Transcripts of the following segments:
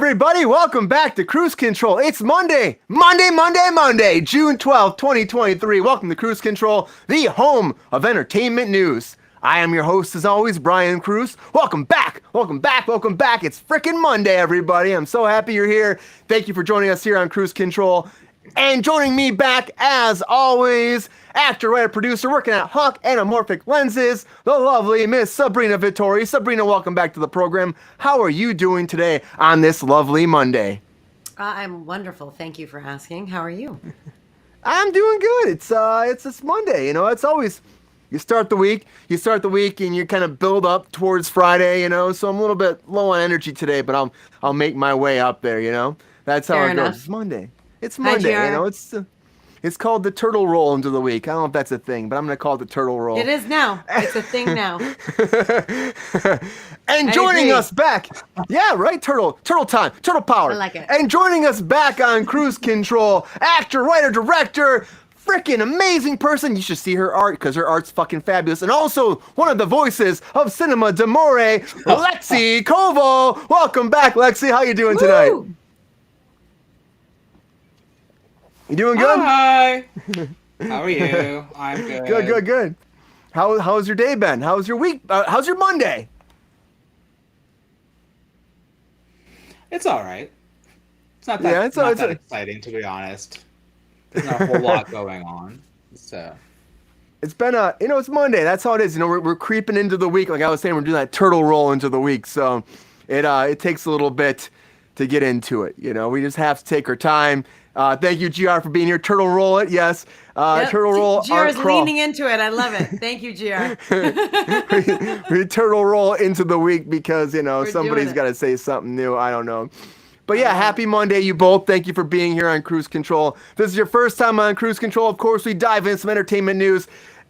everybody. Welcome back to Kruse Control. It's Monday, June 12th, 2023. Welcome to Kruse Control, the home of entertainment news. I am your host, as always, Brian Kruse. Welcome back. It's freaking Monday, everybody. I'm so happy you're here. Thank you for joining us here on Kruse Control. And joining me back, as always, actor, writer, producer, working at Hawk Anamorphic Lenses, the lovely Miss Sabrina Vittori. Sabrina, welcome back to the program. How are you doing today on this lovely Monday? I'm wonderful. Thank you for asking. How are you? I'm doing good. It's this Monday. You know, it's always you start the week and you kind of build up towards Friday. You know, so I'm a little bit low on energy today, but I'll make my way up there. You know, that's how Fair it enough. goes. It's Monday. It's Monday. You know, it's called the turtle roll into the week. I don't know if that's a thing, but I'm going to call it the turtle roll. It is now. It's a thing now. And joining us back, yeah, right, turtle time, turtle power. I like it. And joining us back on Kruse Control, actor, writer, director, freaking amazing person. You should see her art because her art's fucking fabulous. And also one of the voices of Cinema d'Amore, Lexi Covill. Welcome back, Lexi. How you doing tonight? Woo! You doing good? Hi. How are you? I'm good. Good. How's your day been? How's your week? How's your Monday? It's all right. It's not that exciting, to be honest. There's not a whole lot going on. So it's been it's Monday. That's how it is. You know, we're creeping into the week. Like I was saying, we're doing that turtle roll into the week. So it takes a little bit to get into it. You know, we just have to take our time. Thank you, GR, for being here. Turtle roll it, yes. Yep. Turtle roll. GR is leaning into it. I love it. Thank you, GR. we turtle roll into the week because We're somebody's got to say something new. I don't know. But yeah, happy Monday, you both. Thank you for being here on Kruse Control. If this is your first time on Kruse Control, of course, we dive into some entertainment news.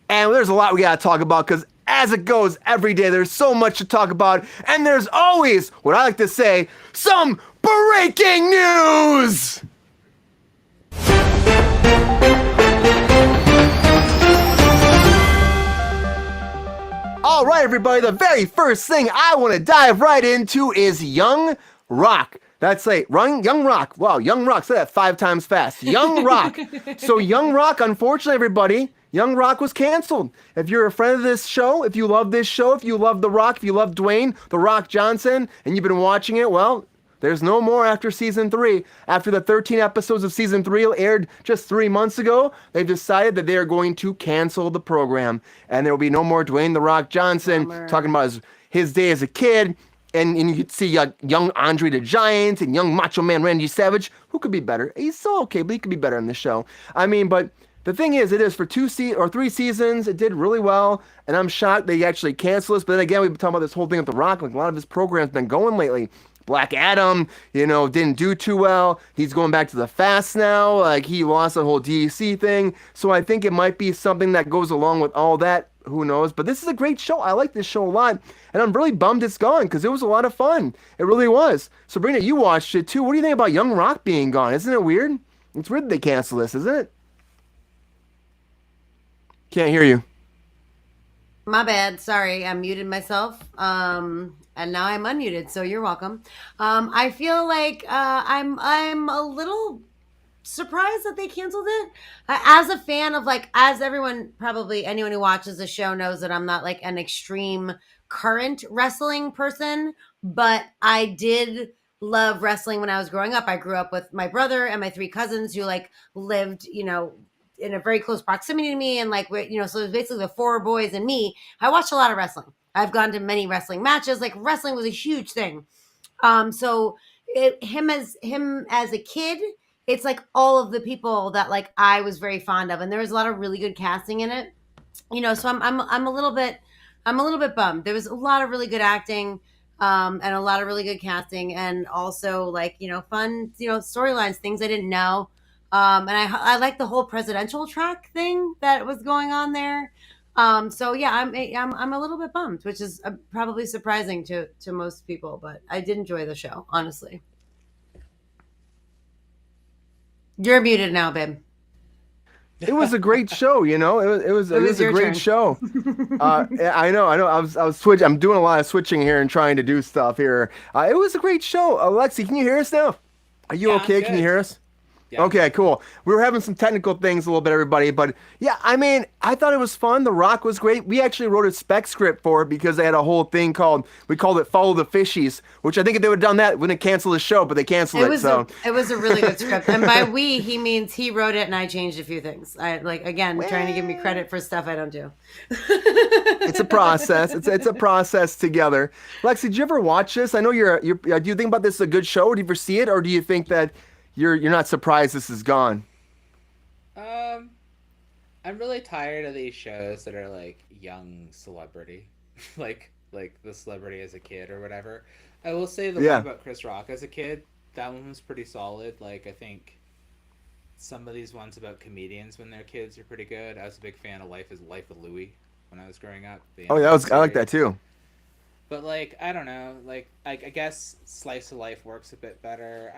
And there's a lot we got to talk about because as it goes every day, there's so much to talk about. And there's always, what I like to say, some breaking news! All right, everybody, the very first thing I want to dive right into is Young Rock. That's right, Young Rock. Wow, Young Rock, say that 5 times fast. Young Rock. So Young Rock, unfortunately, everybody, Young Rock was canceled. If you're a friend of this show, if you love this show, if you love The Rock, if you love Dwayne, The Rock Johnson, and you've been watching it, well, there's no more after season 3. After the 13 episodes of season 3 aired just 3 months ago, they've decided that they are going to cancel the program. And there will be no more Dwayne The Rock Johnson talking about his day as a kid. And you could see young Andre the Giant and young Macho Man Randy Savage. Who could be better? He's still okay, but he could be better in the show. I mean, but the thing is, it is for 3 seasons. It did really well. And I'm shocked they actually canceled this. But then again, we've been talking about this whole thing with The Rock. Like a lot of his programs been going lately. Black Adam, didn't do too well. He's going back to the fast now. Like, he lost the whole DC thing. So I think it might be something that goes along with all that. Who knows? But this is a great show. I like this show a lot. And I'm really bummed it's gone because it was a lot of fun. It really was. Sabrina, you watched it too. What do you think about Young Rock being gone? Isn't it weird? It's weird that they cancel this, isn't it? Can't hear you. My bad. Sorry, I muted myself. And now I'm unmuted, so you're welcome. I feel like I'm a little surprised that they canceled it. As a fan of as everyone, probably anyone who watches the show knows that I'm not like an extreme current wrestling person, but I did love wrestling when I was growing up. I grew up with my brother and my 3 cousins who lived, in a very close proximity to me. And so it was basically the 4 boys and me. I watched a lot of wrestling. I've gone to many wrestling matches. Wrestling was a huge thing. So him as a kid, it's all of the people that I was very fond of, and there was a lot of really good casting in it. So I'm a little bit bummed. There was a lot of really good acting, and a lot of really good casting, and also fun storylines, things I didn't know. And I like the whole presidential track thing that was going on there. So yeah, I'm a little bit bummed, which is probably surprising to most people, but I did enjoy the show, honestly. You're muted now, babe. it was a great show, you know. It was a your great turn. show. I know. I was switching. I'm doing a lot of switching here and trying to do stuff here. It was a great show. Alexi, can you hear us now? Are you Yeah, I'm okay? Can you good. hear us? Yeah, I'm Okay, good. cool. We were having some technical things a little bit, everybody, but yeah, I mean, I thought it was fun. The Rock was great. We actually wrote a spec script for it because they had a whole thing we called it Follow the Fishies, which I think if they would have done that, wouldn't cancel the show, but they canceled it. So, It was a really good script, and by we he means he wrote it and I changed a few things. I like again trying to give me credit for stuff I don't do. it's a process. It's a process together. Lexi, did you ever watch this? I know do you think about this as a good show? Do you ever see it, or do you think that you're not surprised this is gone? Um, I'm really tired of these shows that are like young celebrity, like the celebrity as a kid or whatever. I will say the one Yeah. about Chris Rock as a kid, that one was pretty solid. Like I think some of these ones about comedians when they're kids are pretty good. I was a big fan of Life of Louie when I was growing up. The Oh, yeah, animated I like that series. too. But like I don't know, like I guess slice of life works a bit better.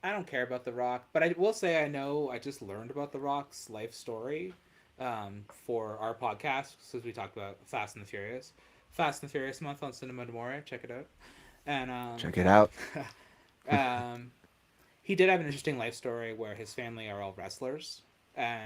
I don't care about The Rock, but I will say I know I just learned about The Rock's life story for our podcast since we talked about Fast and the Furious month on Cinema Demore. Check it out. And Check it out. um, he did have an interesting life story where his family are all wrestlers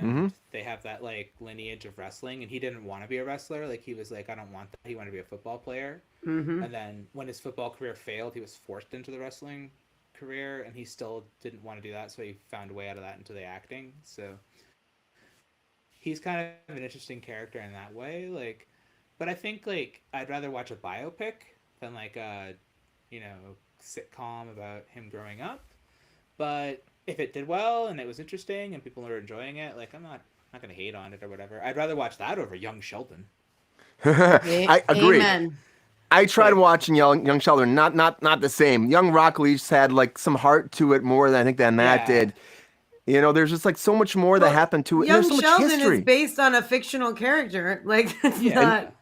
Hmm. and they have that like lineage of wrestling, and he didn't want to be a wrestler. Like he was like, I don't want that. He wanted to be a football player. Mm-hmm. And then when his football career failed, he was forced into the wrestling career, and he still didn't want to do that, so he found a way out of that into the acting. So he's kind of an interesting character in that way. Like, but I think like I'd rather watch a biopic than like a you know sitcom about him growing up. But if it did well and it was interesting and people are enjoying it, like I'm not gonna hate on it or whatever. I'd rather watch that over Young Sheldon. I agree. Amen. I tried Like, watching Young Sheldon, not the same. Young Rock at least had like some heart to it more than I think than that yeah, did. You know, there's just like so much more that Well, happened to it. And there's Young so much Sheldon is history. based on a fictional character. Like it's yeah, not.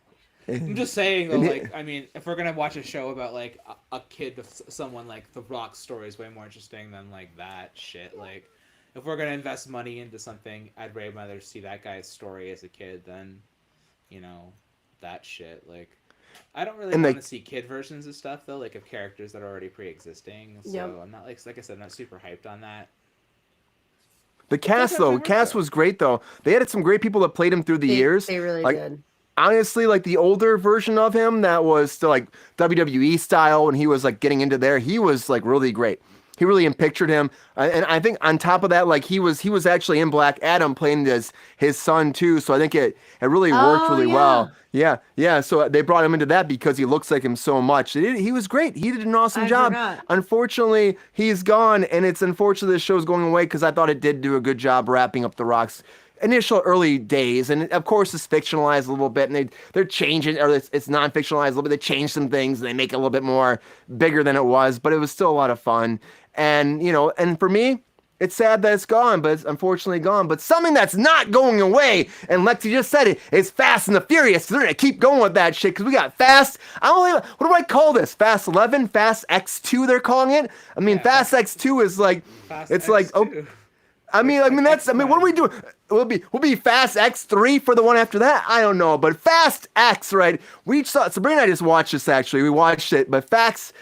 I'm just saying though, And like, I mean, if we're gonna watch a show about like a kid with someone, like The Rock's story is way more interesting than like that shit. Like, if we're gonna invest money into something, I'd way rather see that guy's story as a kid than, you know, that shit. Like, I don't really and want they to see kid versions of stuff though, like of characters that are already pre-existing. So Yep. I'm not like I said, I'm not super hyped on that. The It does cast have though, good the work cast though. was great though. They had some great people that played him through the years. They really Like did. honestly, like the older version of him that was still like WWE style when he was like getting into there, he was like really great. He really pictured him, and I think on top of that, like he was actually in Black Adam playing his son too. So I think it really worked Oh really yeah, well. Yeah, yeah. So they brought him into that because he looks like him so much. He was great. He did an awesome I job. forgot. Unfortunately, he's gone, and it's unfortunate this show's going away because I thought it did do a good job wrapping up The Rock's initial early days, and of course it's fictionalized a little bit, and they're changing, or it's non-fictionalized a little bit. They change some things, and they make it a little bit more bigger than it was, but it was still a lot of fun. And you know, and for me, it's sad that it's gone, but it's unfortunately gone. But something that's not going away, and Lexi just said it, is Fast and the Furious. They're gonna keep going with that shit because we got Fast. I don't know, what do I call this? Fast 11, Fast X2. They're calling it. I mean, Yeah, Fast X2 is like, Fast it's X like, oh, two. what are we doing? We'll be Fast X3 for the one after that. I don't know, but Fast X, right? We saw Sabrina and I just watched this actually. We watched it, but Fast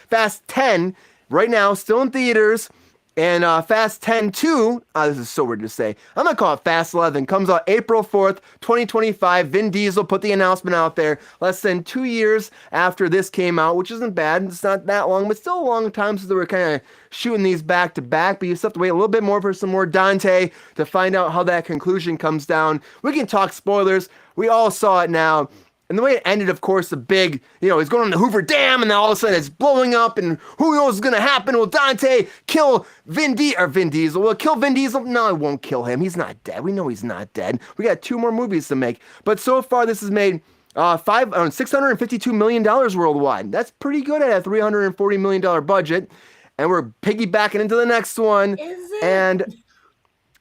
10 right now still in theaters. And Fast 10 2, this is so weird to say. I'm going to call it Fast 11. Comes out April 4th, 2025. Vin Diesel put the announcement out there less than 2 years after this came out, which isn't bad. It's not that long, but still a long time since they were kind of shooting these back to back. But you still have to wait a little bit more for some more Dante to find out how that conclusion comes down. We can talk spoilers. We all saw it now. And the way it ended, of course, the big, he's going on the Hoover Dam, and then all of a sudden it's blowing up, and who knows what's going to happen? Will Dante kill Vin Diesel? Will it kill Vin Diesel? No, it won't kill him. He's not dead. We know he's not dead. We got 2 more movies to make. But so far, this has made $652 million worldwide. That's pretty good at a $340 million budget. And we're piggybacking into the next one. Is it? And,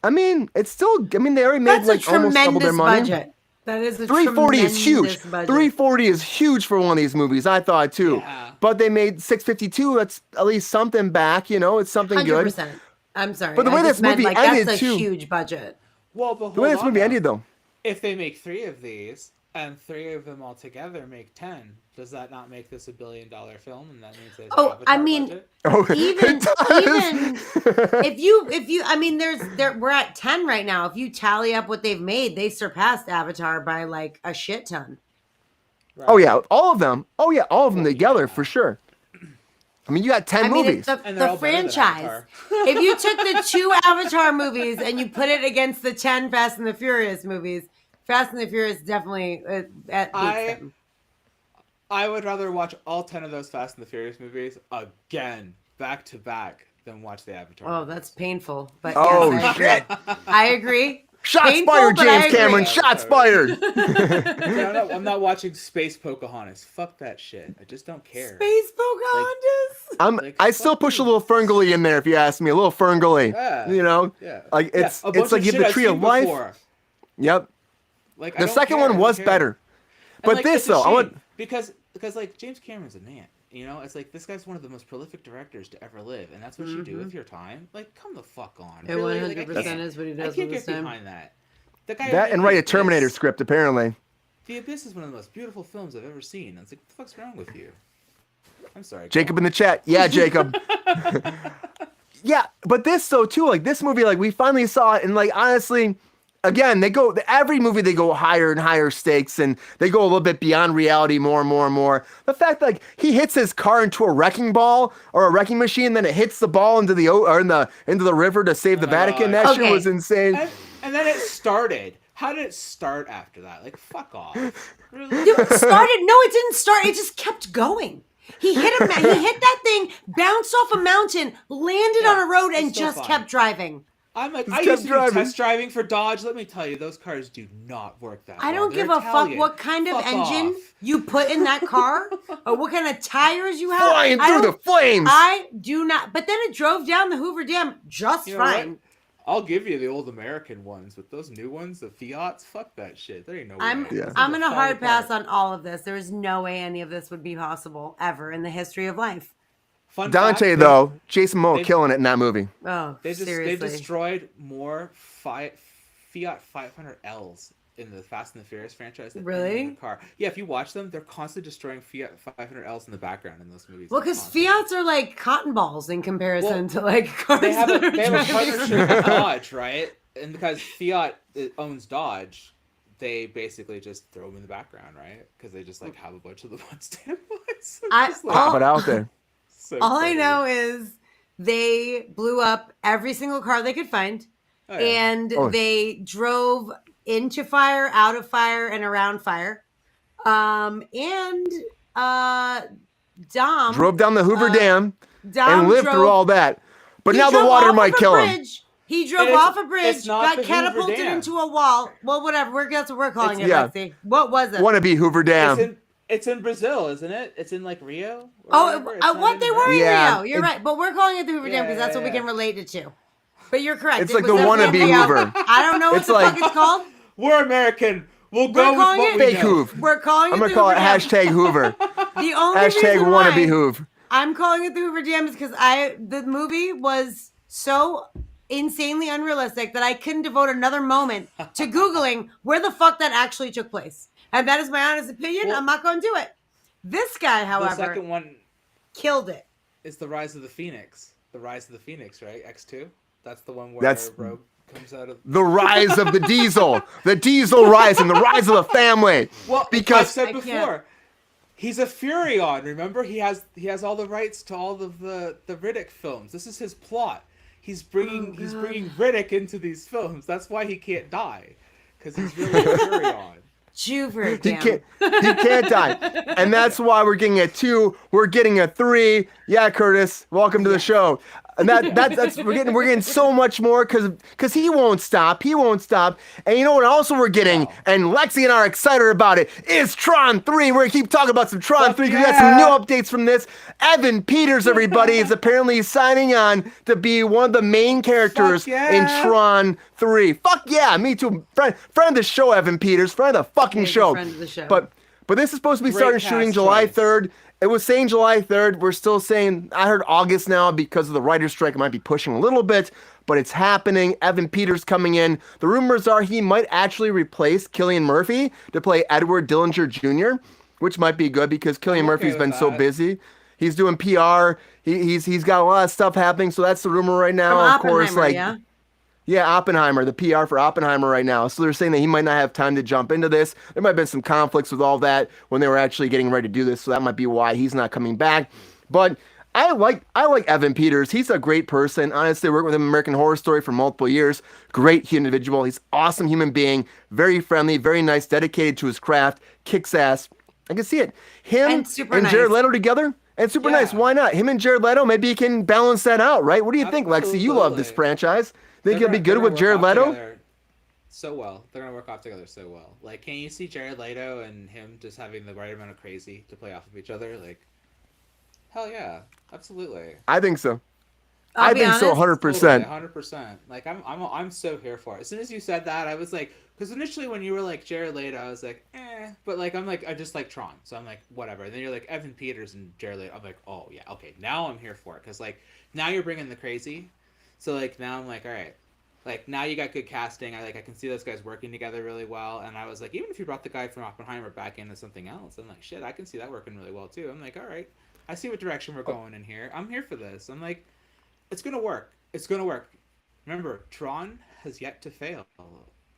I mean, it's still, they already made That's a like almost double their tremendous money. budget. That is a 340 is huge. tremendous budget. 340 is huge for one of these movies, I thought too. Yeah. But they made 652. That's at least something back, it's something good. 100%. I'm sorry. But the way I this just meant, movie like, ended, that's a too. huge budget. Well, but The way hold this on movie now. ended, though. If they make 3 of these and 3 of them all together make 10, does that not make this $1 billion film? And that means there's Oh, I Avatar mean, budget? Oh, even it does. if you I mean we're at 10 right now. If you tally up what they've made, they surpassed Avatar by like a shit ton. Right. Oh yeah, all of them. Oh yeah, all of them Well, together yeah. for sure. I mean, you got 10 I mean, movies. it's And they're the all better than franchise. Avatar. If you took the 2 Avatar movies and you put it against the 10 Fast and the Furious movies, Fast and the Furious definitely beats them. I would rather watch all 10 of those Fast and the Furious movies again, back to back, than watch the Avatar. Oh, that's painful. But Oh, yes, shit. I agree. Shots Painful, fired, but I James Cameron. agree. Shots fired. I'm not watching Space Pocahontas. Fuck that shit. I just don't care. Space Pocahontas. Like, I still fuck push a you. little Ferngully in there, if you ask me. A little Ferngully. Yeah. You know? Yeah. Like, it's a bunch it's like of you shit have the I've Tree seen of Life. before. Yep. Like, I The don't second care, I one don't was care. better. And, But like, this, it's a though, I want... shame, because like James Cameron's a man. You know, it's like this guy's one of the most prolific directors to ever live, and that's what you do with your time. Like, come the fuck on. It Really? Like, I 100% can't- is what he I does can't with his get time. behind that. The guy That made and write The a Terminator Abyss. script, apparently. The Abyss is one of the most beautiful films I've ever seen. And it's like, what the fuck's wrong with you? I'm sorry. go Jacob on. in the chat. Yeah, Jacob. Yeah, but this, though, too, like, this movie, like, we finally saw it, and, like, honestly... Again, every movie they go higher and higher stakes, and they go a little bit beyond reality more and more and more. The fact that like, he hits his car into a wrecking ball or a wrecking machine, then it hits the ball into the river to save the my Vatican. God. That shit Okay. was insane. And then it started. How did it start after that? Like, fuck off. Really? It started. No, it didn't start. It just kept going. He hit he hit that thing, bounced off a mountain, landed Yeah, on a road, it's and still just fine. kept driving. I'm like, Just I kept used to driving. do test driving for Dodge. Let me tell you, those cars do not work that I well. don't They're give a Italian. fuck what kind of Fuck engine off. you put in that car or what kind of tires you have. Flying I through the don't- flames. I do not. But then it drove down the Hoover Dam just You know what? fine. I'll give you the old American ones, but those new ones, the Fiats, fuck that shit. There ain't no I'm way. Yeah. Those I'm things gonna will fall hard pass apart. on all of this. There is no way any of this would be possible ever in the history of life. Fun Dante, fact, though, Jason Momoa they- killing it in that movie. Oh, they seriously. destroyed more Fiat 500Ls in the Fast and the Furious franchise than Really? any other car. Yeah, if you watch them, they're constantly destroying Fiat 500Ls in the background in those movies. Well, because Constantly. Fiats are like cotton balls in comparison Well, to like cars they have a that are driving. partnership with Dodge, right? And because Fiat owns Dodge, they basically just throw them in the background, right? Because they just like have a bunch of the Mustang ones. Pop it out there. All I know is they blew up every single car they could find, and Oh. they drove into fire, out of fire, and around fire. Dom Drove down the Hoover Dam Dom and lived drove, through all that. But he now the drove water off might of a kill him. bridge. He drove And it's- off a bridge, it's not got the Hoover catapulted Dam. into a wall. Well, whatever. That's what we're calling it, Yeah. Lexi. What was it? Wanna be Hoover Dam. It's in Brazil, isn't it? It's in like Rio. Or Oh, whatever. It's not what in they were in Yeah, Rio. You're it- right, but we're calling it the Hoover Dam because Yeah, that's what we yeah. can relate it to. But you're correct. It's It like was the definitely wannabe Rio. Hoover. I don't know what It's the like- fuck it's called. We're American. We'll We're go with calling what it- we Fake know. Hoove. We're calling it I'm the gonna call Hoover it Dam. hashtag Hoover. The only Hashtag reason wannabe why Hoove. I'm calling it the Hoover Dam is because the movie was so insanely unrealistic that I couldn't devote another moment to Googling where the fuck that actually took place. And that is my honest opinion. Well- I'm not going to do it. This guy, The however, second one killed it. is the Rise of the Phoenix. The Rise of the Phoenix, right? X2. That's the one where That's- Rogue comes out of. The rise of the diesel. The diesel rising. The rise of the family. Well, Because- I've said I can't. before, he's a Furion. Remember, he has all the rights to all of the Riddick films. This is his plot. He's bringing Riddick into these films. That's why he can't die, because he's really a Furion. Hoover He Dam. can't die. And that's why we're getting a 2. We're getting a 3. Yeah, Curtis, welcome to the show. And that's we're getting so much more because he won't stop. He won't stop. And you know what also we're getting, and Lexi and I are excited about it, is Tron 3. We're gonna keep talking about some Tron Fuck 3 because we got some yeah. new updates from this. Evan Peters, everybody, is apparently signing on to be one of the main characters Fuck yeah. in Tron 3. Fuck yeah, me too. Friend of the show, Evan Peters. Friend of the fucking He's a show. friend of the show. But this is supposed to be Great starting cast shooting July choice. 3rd. It was saying July 3rd. We're still saying, I heard August now because of the writer's strike. It might be pushing a little bit. but it's happening. Evan Peters coming in. The rumors are he might actually replace Cillian Murphy to play Edward Dillinger Jr., which might be good because Cillian Murphy's been so busy. He's doing PR. He's got a lot of stuff happening, so that's the rumor right now. Of course, yeah, Oppenheimer, the PR for Oppenheimer right now. So they're saying that he might not have time to jump into this. There might have been some conflicts with all that when they were actually getting ready to do this, so that might be why he's not coming back. But I like Evan Peters. He's a great person. Honestly, I worked with him in American Horror Story for multiple years. Great individual. He's an awesome human being. Very friendly, very nice, dedicated to his craft. Kicks ass. I can see it. Him and Jared Leto together. And super nice. Why not? Him and Jared Leto, maybe he can balance that out, right? What do you think, Lexi? You love this franchise. Think he'll be good with Jared Leto? So well. They're going to work off together so well. Like, can you see Jared Leto and him just having the right amount of crazy to play off of each other? Like, hell yeah. Absolutely. I think so. I think so 100%. Totally, 100%. Like, I'm so here for it. As soon as you said that, I was like, because initially when you were like Jared Leto, I was like, but like I just like Tron, so I'm like whatever. And then you're like Evan Peters and Jared Leto, I'm like, oh yeah, okay, now I'm here for it, because like now you're bringing the crazy, so like now I'm like, all right, like now you got good casting. I can see those guys working together really well, and I was like, even if you brought the guy from Oppenheimer back into something else, I'm like, shit, I can see that working really well too. I'm like, all right, I see what direction we're going in here. I'm here for this. I'm like, it's gonna work. It's gonna work. Remember, Tron has yet to fail.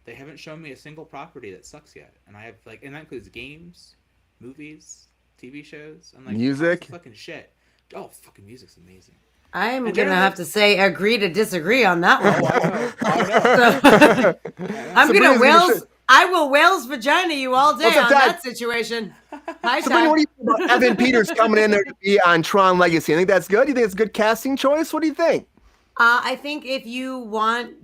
They haven't shown me a single property that sucks yet, and I have and that includes games, movies, TV shows. I'm like, music, fucking shit. Oh, fucking music's amazing. I'm gonna have to say agree to disagree on that one. I'm gonna Wales. I will Wales vagina you all day on that situation. Hi, Sabrina, what do you think about Evan Peters coming in there to be on Tron Legacy? I think that's good. You think it's a good casting choice? What do you think? I think if you want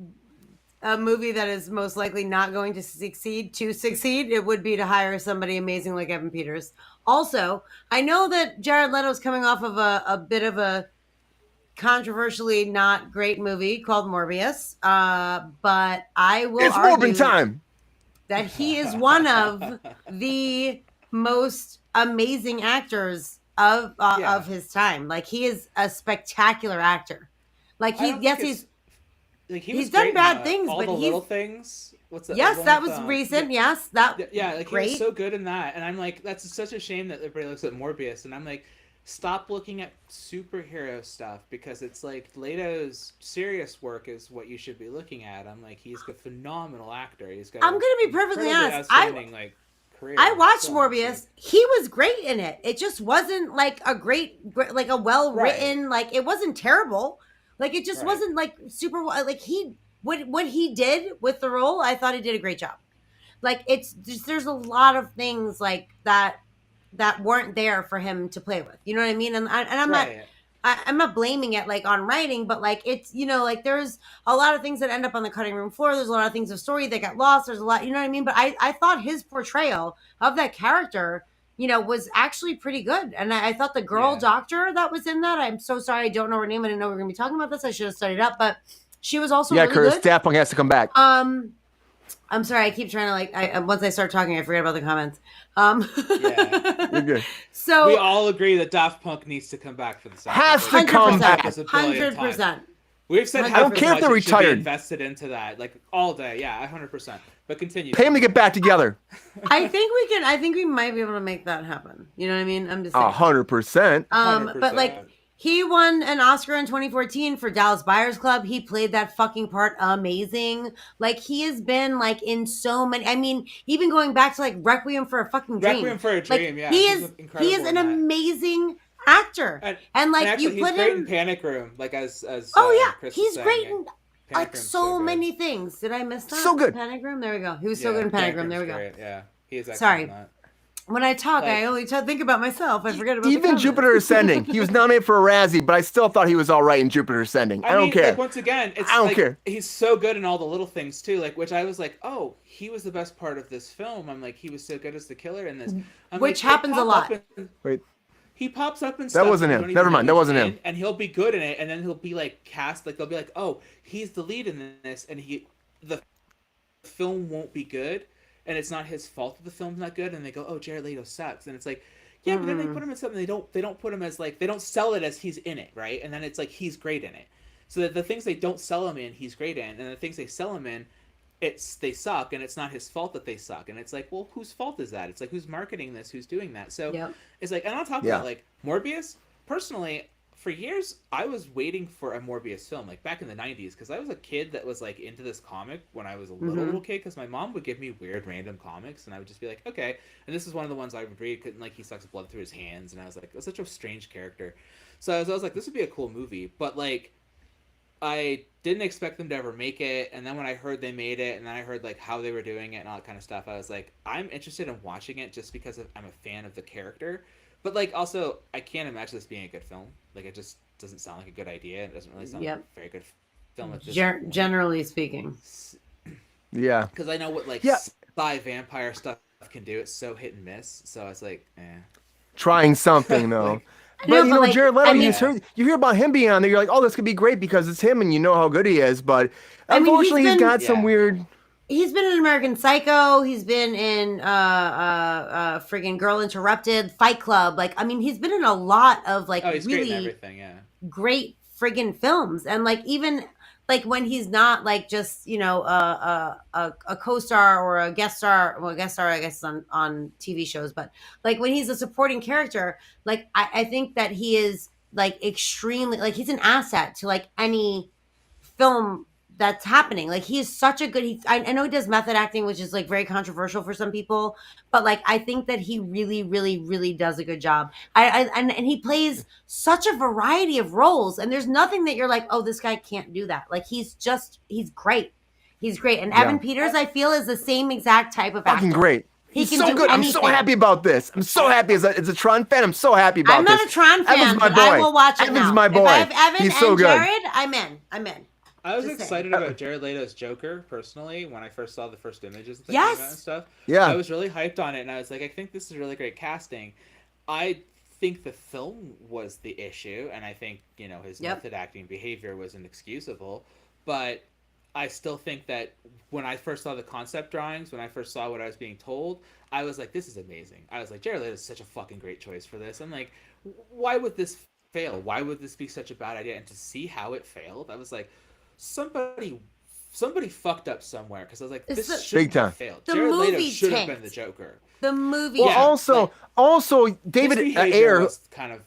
a movie that is most likely not going to succeed, it would be to hire somebody amazing like Evan Peters. Also, I know that Jared Leto's coming off of a bit of a controversially not great movie called Morbius, but I will argue time. that he is one of the most amazing actors of his time. Like, he is a spectacular actor. Like, he's done bad things, all but the little things. What's that? Yes, that was recent. Yes, that like great. He was so good in that, and I'm like, that's such a shame that everybody looks at Morbius, and I'm like, stop looking at superhero stuff, because it's like Leto's serious work is what you should be looking at. I'm like, he's a phenomenal actor. He's got. I'm gonna be perfectly honest. I watched Morbius. He was great in it. It just wasn't like a like a well written. Like, it wasn't terrible. Like, it just wasn't like super. Like, what he did with the role, I thought he did a great job. Like, there's a lot of things like that weren't there for him to play with. You know what I mean? And I'm not blaming it like on writing, but like, it's, like there's a lot of things that end up on the cutting room floor. There's a lot of things of story that got lost. There's a lot, you know what I mean? But I thought his portrayal of that character, was actually pretty good. And I thought the girl doctor that was in that, I'm so sorry, I don't know her name. I didn't know we were going to be talking about this. I should have studied up, but she was also really Kruse, good. Daft Punk has to come back. I'm sorry, I keep trying to once I start talking, I forget about the comments. You're good. So we all agree that Daft Punk needs to come back for the second. Has to come back. 100%. We've said I don't care if they're retired. Invested into that like all day. Yeah, 100%. But continue. Pay them to get back together. I think we might be able to make that happen. You know what I mean? I'm just saying. 100%. But like, he won an Oscar in 2014 for Dallas Buyers Club. He played that fucking part amazing. Like, he has been like in so many. I mean, even going back to like Requiem for a fucking Dream. Requiem for a Dream. Like, yeah, he is an amazing actor. And like, actually, you put he's great him in Panic Room. Like as Chris he's great in like so many things. Did I miss that? So good. Panic Room. There we go. He was so good in Panic Room. There we go. Great. Yeah, he is. Sorry. When I talk, I only think about myself. I forget about even Jupiter Ascending. He was nominated for a Razzie, but I still thought he was all right in Jupiter Ascending. I don't care. Like, once again, I don't care. He's so good in all the little things too. Like, which I was like, oh, he was the best part of this film. I'm like, he was so good as the killer in this. Which happens a lot. Wait. He pops up in stuff. That wasn't him. Never mind. That wasn't him. And he'll be good in it, and then he'll be like cast. Like, they'll be like, oh, he's the lead in this, and the film won't be good. And it's not his fault that the film's not good, and they go, "Oh, Jared Leto sucks," and it's like, yeah, but then they put him in something they don't put him as like they don't sell it as he's in it, right? And then it's like he's great in it. So that the things they don't sell him in, he's great in, and the things they sell him in, they suck, and it's not his fault that they suck. And it's like, well, whose fault is that? It's like, who's marketing this? Who's doing that? So it's like, and on top of that, like Morbius, personally, for years, I was waiting for a Morbius film, like back in the 90s, because I was a kid that was like into this comic when I was a little kid, because my mom would give me weird random comics, and I would just be like, okay. And this is one of the ones I would read, and like he sucks blood through his hands, and I was like, that's such a strange character. So I was like, this would be a cool movie, but like, I didn't expect them to ever make it, and then when I heard they made it, and then I heard like how they were doing it and all that kind of stuff, I was like, I'm interested in watching it just because I'm a fan of the character. But like, also, I can't imagine this being a good film. Like, it just doesn't sound like a good idea. It doesn't really sound like a very good film at this point. Generally speaking. Yeah. Because I know what like sci vampire stuff can do. It's so hit and miss. So it's like, Trying something though. Like, But you know, like, Jared Leto, I mean, you hear about him being on there, you're like, oh, this could be great because it's him and you know how good he is. But unfortunately, he's got some weird. He's been in American Psycho. He's been in friggin' Girl Interrupted, Fight Club. Like, I mean, he's been in a lot of like he's really great in everything, great friggin' films. And like even like when he's not like just a co-star or a guest star. Well, guest star I guess on TV shows, but like when he's a supporting character, like I think that he is like extremely like he's an asset to like any film that's happening. Like he is such a good I know he does method acting, which is like very controversial for some people, but like I think that he really really really does a good job. And he plays such a variety of roles, and there's nothing that you're like, oh, this guy can't do that. Like he's great. And Evan Peters, I feel, is the same exact type of actor. Fucking great. He's so good. Anything. I'm so happy about this. I'm so happy as a Tron fan. I'm so happy about this. I'm not a Tron fan, Evan's my but boy. I will watch it Evan's now. my boy. If I have Evan He's and so good. Jared, I'm in. I was excited about Jared Leto's Joker personally when I first saw the first images and Yes. and stuff. Yeah, I was really hyped on it, and I was like, I think this is really great casting. I think the film was the issue, and I think his method acting behavior was inexcusable. But I still think that when I first saw the concept drawings, when I first saw what I was being told, I was like, this is amazing. I was like, Jared Leto is such a fucking great choice for this. I'm like, why would this fail? Why would this be such a bad idea? And to see how it failed, I was like, somebody fucked up somewhere, because I was like, this shouldn't have failed. Jared Leto should have been the Joker. The movie. Well, also David Ayer was kind of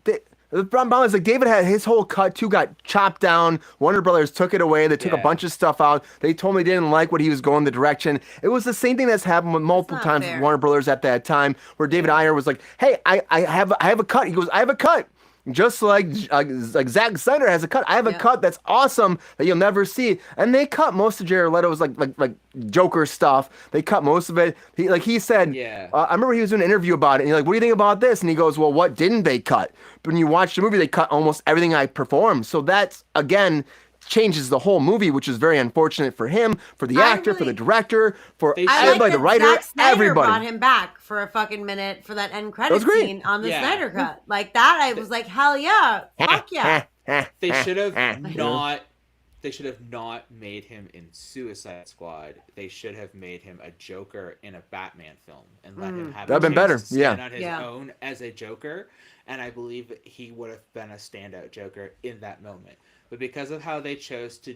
The problem is like David had his whole cut too got chopped down. Warner Brothers took it away. They took a bunch of stuff out. They told me they didn't like what he was going the direction. It was the same thing that's happened with multiple times with Warner Brothers at that time, where David Ayer was like, "Hey, I have a cut." He goes, "I have a cut." Just like Zack Snyder has a cut. I have a cut that's awesome that you'll never see. And they cut most of Jared Leto's like Joker stuff. They cut most of it. He said, I remember he was doing an interview about it, and you're like, what do you think about this? And he goes, well, what didn't they cut? But when you watch the movie, they cut almost everything I performed. So that's, again, changes the whole movie, which is very unfortunate for him, for the actor, for the director, for everybody, the writer, Zack Snyder everybody. Brought him back for a fucking minute for that end credit scene on the Snyder Cut. Like that, I was like, hell yeah, fuck yeah. They should have not. They should have not made him in Suicide Squad. They should have made him a Joker in a Batman film and let him have. That'd been better. To stand on his own as a Joker, and I believe he would have been a standout Joker in that moment. But because of how they chose to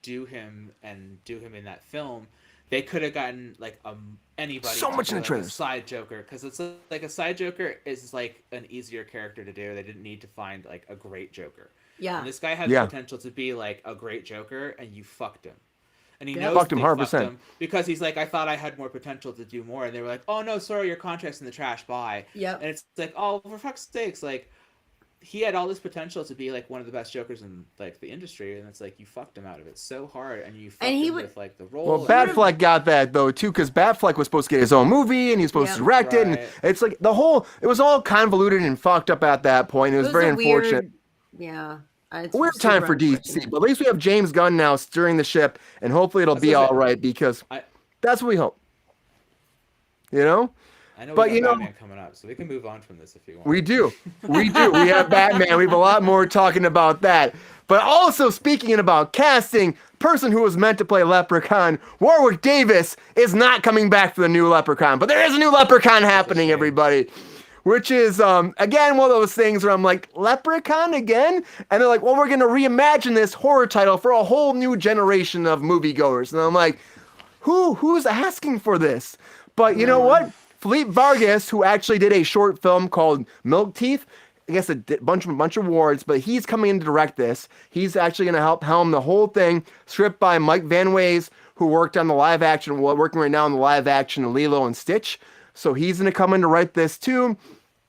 do him in that film, they could have gotten like anybody so much in the trailers. A side Joker, because it's like a side Joker is like an easier character to do. They didn't need to find like a great Joker. Yeah, and this guy had the potential to be like a great Joker, and you fucked him. And he knows fucked him they 100%. fucked him because he's like, I thought I had more potential to do more, and they were like, oh no, sorry, your contract's in the trash. Bye. Yep. And it's like, oh, for fuck's sakes, like. He had all this potential to be like one of the best Jokers in like the industry, and it's like you fucked him out of it so hard, and you fucked him with like the role. Well, Batfleck got that though too, because Batfleck was supposed to get his own movie, and he was supposed to direct it, and it's like it was all convoluted and fucked up at that point. It was very unfortunate. Weird time for DC, but at least we have James Gunn now steering the ship, and hopefully it'll be all right, because that's what we hope. You know. I know we got Batman coming up, so we can move on from this if you want. We do. We have Batman. We have a lot more talking about that. But also, speaking about casting, person who was meant to play Leprechaun, Warwick Davis, is not coming back for the new Leprechaun. But there is a new Leprechaun happening, everybody. which is again one of those things where I'm like, Leprechaun again? And they're like, well, we're gonna reimagine this horror title for a whole new generation of moviegoers. And I'm like, who's asking for this? But you know what? Philippe Vargas, who actually did a short film called Milk Teeth, I guess a bunch of awards, but he's coming in to direct this. He's actually going to help helm the whole thing. Script by Mike Van Ways, who worked on the live action, working right now on the live action of Lilo and Stitch. So he's going to come in to write this too.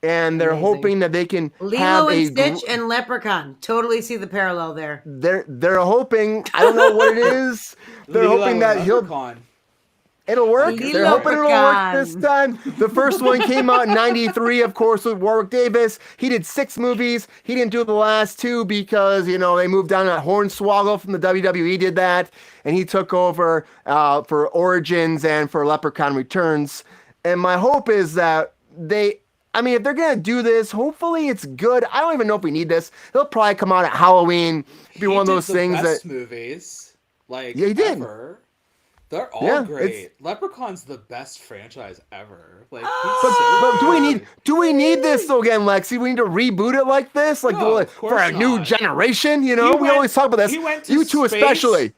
And they're hoping that they can Lilo and Stitch and Leprechaun. Totally see the parallel there. They're hoping, I don't know what it is. They're hoping that it'll work. They're hoping it'll work this time. The first one came out in 93, of course, with Warwick Davis. He did 6 movies. He didn't do the last 2 because, you know, they moved on. Hornswoggle from the WWE did that. And he took over for Origins and for Leprechaun Returns. And my hope is that if they're going to do this, hopefully it's good. I don't even know if we need this. It'll probably come out at Halloween. It'll be one of those things that movies. Like, yeah, he did. Ever. They're all great. Leprechaun's the best franchise ever. Like, but do we need this though again, Lexi? We need to reboot it like this, like for a new generation. You know, we always talk about this. He went to you two space, especially.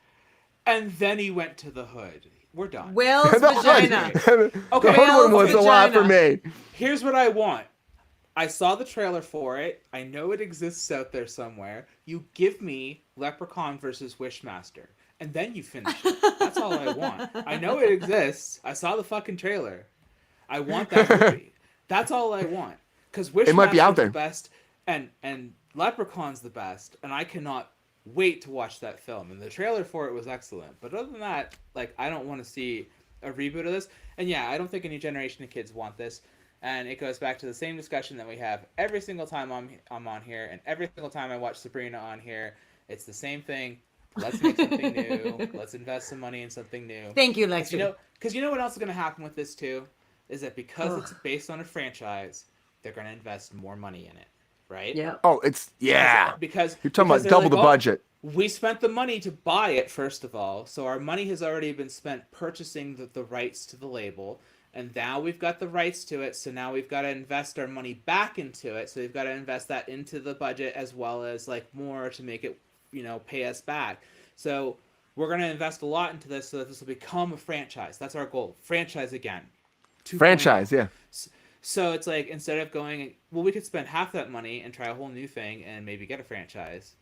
And then he went to the hood. We're done. Will's vagina. Okay, the hood one was a lot for me. Here's what I want. I saw the trailer for it. I know it exists out there somewhere. You give me Leprechaun versus Wishmaster. And then you finish it. That's all I want. I know it exists. I saw the fucking trailer. I want that movie. That's all I want. Because Wishmaster's the best, and Leprechaun's the best, and I cannot wait to watch that film. And the trailer for it was excellent. But other than that, like, I don't want to see a reboot of this. And yeah, I don't think any generation of kids want this. And it goes back to the same discussion that we have every single time I'm on here, and every single time I watch Sabrina on here. It's the same thing. Let's make something new. Let's invest some money in something new. Thank you, Lexi. Because you know what else is going to happen with this too? Is that because it's based on a franchise, they're going to invest more money in it, right? Yeah. Oh, because you're talking about double the budget. We spent the money to buy it, first of all, so our money has already been spent purchasing the rights to the label, and now we've got the rights to it, so now we've got to invest our money back into it, so we've got to invest that into the budget as well as like more to make it, pay us back. So we're going to invest a lot into this so that this will become a franchise. That's our goal. Franchise again. Franchise, yeah. So it's like, instead of going, well, we could spend half that money and try a whole new thing and maybe get a franchise.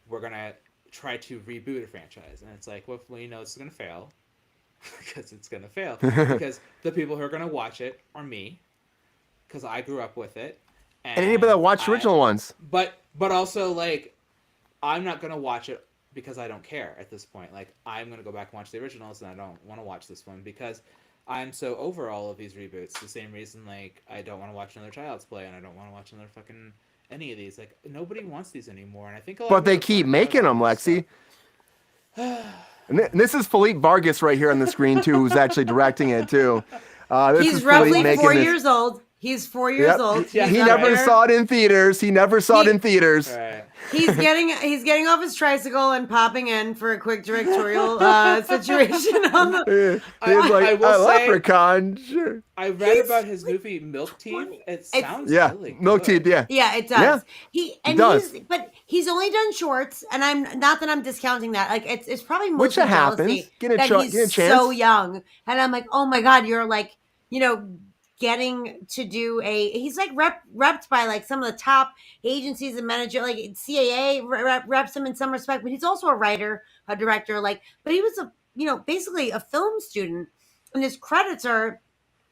We're going to try to reboot a franchise. And it's like, well, this is going to fail. Because it's going to fail. Because the people who are going to watch it are me. Because I grew up with it. And anybody that watched the original ones. But also, like, I'm not going to watch it because I don't care at this point. Like, I'm going to go back and watch the originals, and I don't want to watch this one because I'm so over all of these reboots. The same reason, like, I don't want to watch another Child's Play, and I don't want to watch another fucking any of these. Like, nobody wants these anymore, and I think But they keep making them, Lexi. And this is Philippe Vargas right here on the screen, too, who's actually directing it, too. He's roughly 4 years old. He's 4 years old. Yeah, he never saw it in theaters. Right. He's getting off his tricycle and popping in for a quick directorial situation on the. He's like a leprechaun. Sure. I read about his movie Milk Teeth. It sounds really good. Milk Teeth. Yeah. Yeah, it does. Yeah, but he's only done shorts, and I'm not that I'm discounting that. Like it's probably mostly which happens. He's so young, and I'm like, oh my god, you're like, getting to do he's like repped by like some of the top agencies and manager, like CAA reps him in some respect, but he's also a writer, a director, but he was basically a film student, and his credits are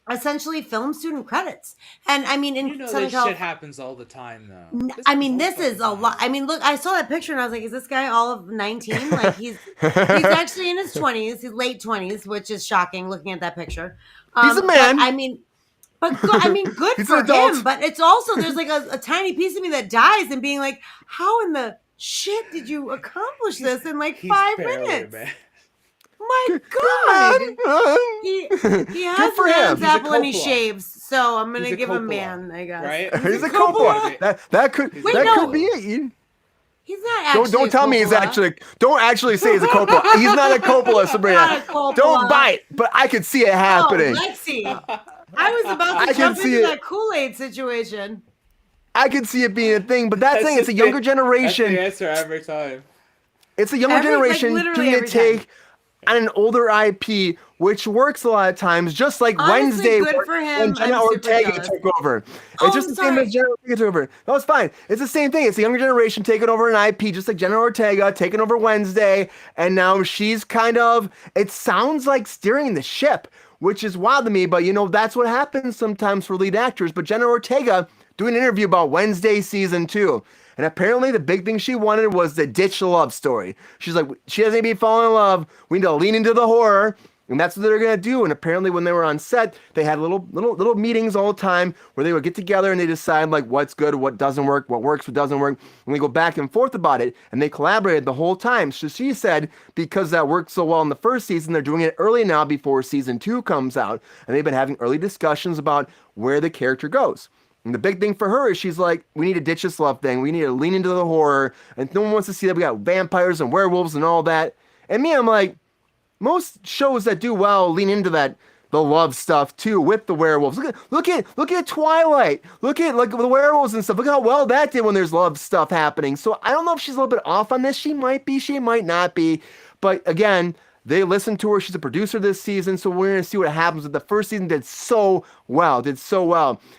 essentially film student credits. And I mean, in this shit happens all the time though. This is a lot. I mean, look, I saw that picture and I was like, is this guy all of 19? Like he's actually in his 20s, his late 20s, which is shocking looking at that picture. He's a man. But good for him. But it's also, there's like a tiny piece of me that dies and being like, how in the shit did you accomplish this in like 5 minutes? Man. My God. He has an Adam's apple and he shaves. So I'm going to give him man, I guess. Right? He's a Coppola. That could be it. He's not actually Don't tell me he's actually. Don't actually say he's a Coppola. He's not a Coppola, Sabrina. Don't bite. But I could see it happening. Oh, Lexi. I was about I to can jump see into it. that Kool-Aid situation. I could see it being a thing, but that's the thing. It's a just younger That's generation. the answer every time. It's a younger generation literally doing a every time. take on an older IP, which works a lot of times, just like Honestly, Wednesday good worked for when him. Jenna I'm super Ortega jealous. took over. Oh, It's just I'm the same sorry. as Jenna Ortega took over. No, it's fine. It's the same thing. It's the younger generation taking over an IP, just like Jenna Ortega taking over Wednesday, and now she's kind of, it sounds like steering the ship, which is wild to me, but that's what happens sometimes for lead actors. But Jenna Ortega doing an interview about Wednesday season 2. And apparently the big thing she wanted was to ditch the love story. She's like, she doesn't need to be falling in love. We need to lean into the horror. And that's what they're gonna do. And apparently, when they were on set, they had little meetings all the time where they would get together and they decide like what's good, what doesn't work, what works, what doesn't work, and they go back and forth about it. And they collaborated the whole time. So she said because that worked so well in the first season, they're doing it early now before season 2 comes out, and they've been having early discussions about where the character goes. And the big thing for her is she's like, we need to ditch this love thing. We need to lean into the horror, and no one wants to see that we got vampires and werewolves and all that. And me, I'm like, most shows that do well lean into the love stuff too with the werewolves. Look at Twilight. Look at like the werewolves and stuff. Look how well that did when there's love stuff happening. So I don't know if she's a little bit off on this. She might be, she might not be. But again, they listened to her. She's a producer this season, so we're gonna see what happens. The first season did so well,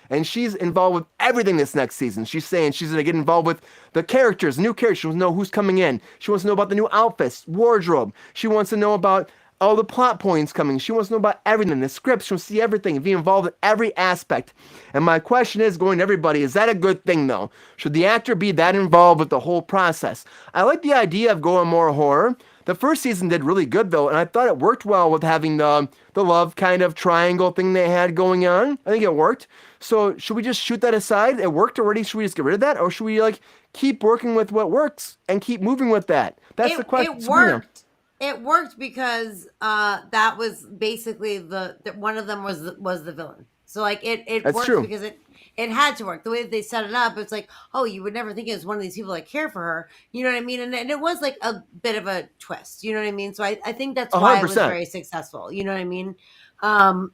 and she's involved with everything this next season. She's saying she's gonna get involved with the characters, new characters. She wants to know who's coming in. She wants to know about the new outfits, wardrobe. She wants to know about all the plot points coming. She wants to know about everything, the scripts. She wants to see everything, be involved in every aspect. And my question is, going to everybody, is that a good thing though? Should the actor be that involved with the whole process? I like the idea of going more horror. The first season did really good though, and I thought it worked well with having the love kind of triangle thing they had going on. I think it worked. So should we just shoot that aside? It worked already. Should we just get rid of that, or should we like keep working with what works and keep moving with that? That's the question. It worked. It worked because that was basically the one of them was the villain. So like it That's worked true. because it had to work. The way that they set it up, it's like, oh, you would never think it was one of these people that care for her. You know what I mean? And it was like a bit of a twist. You know what I mean? So I think that's why it was 100%. very successful. You know what I mean? I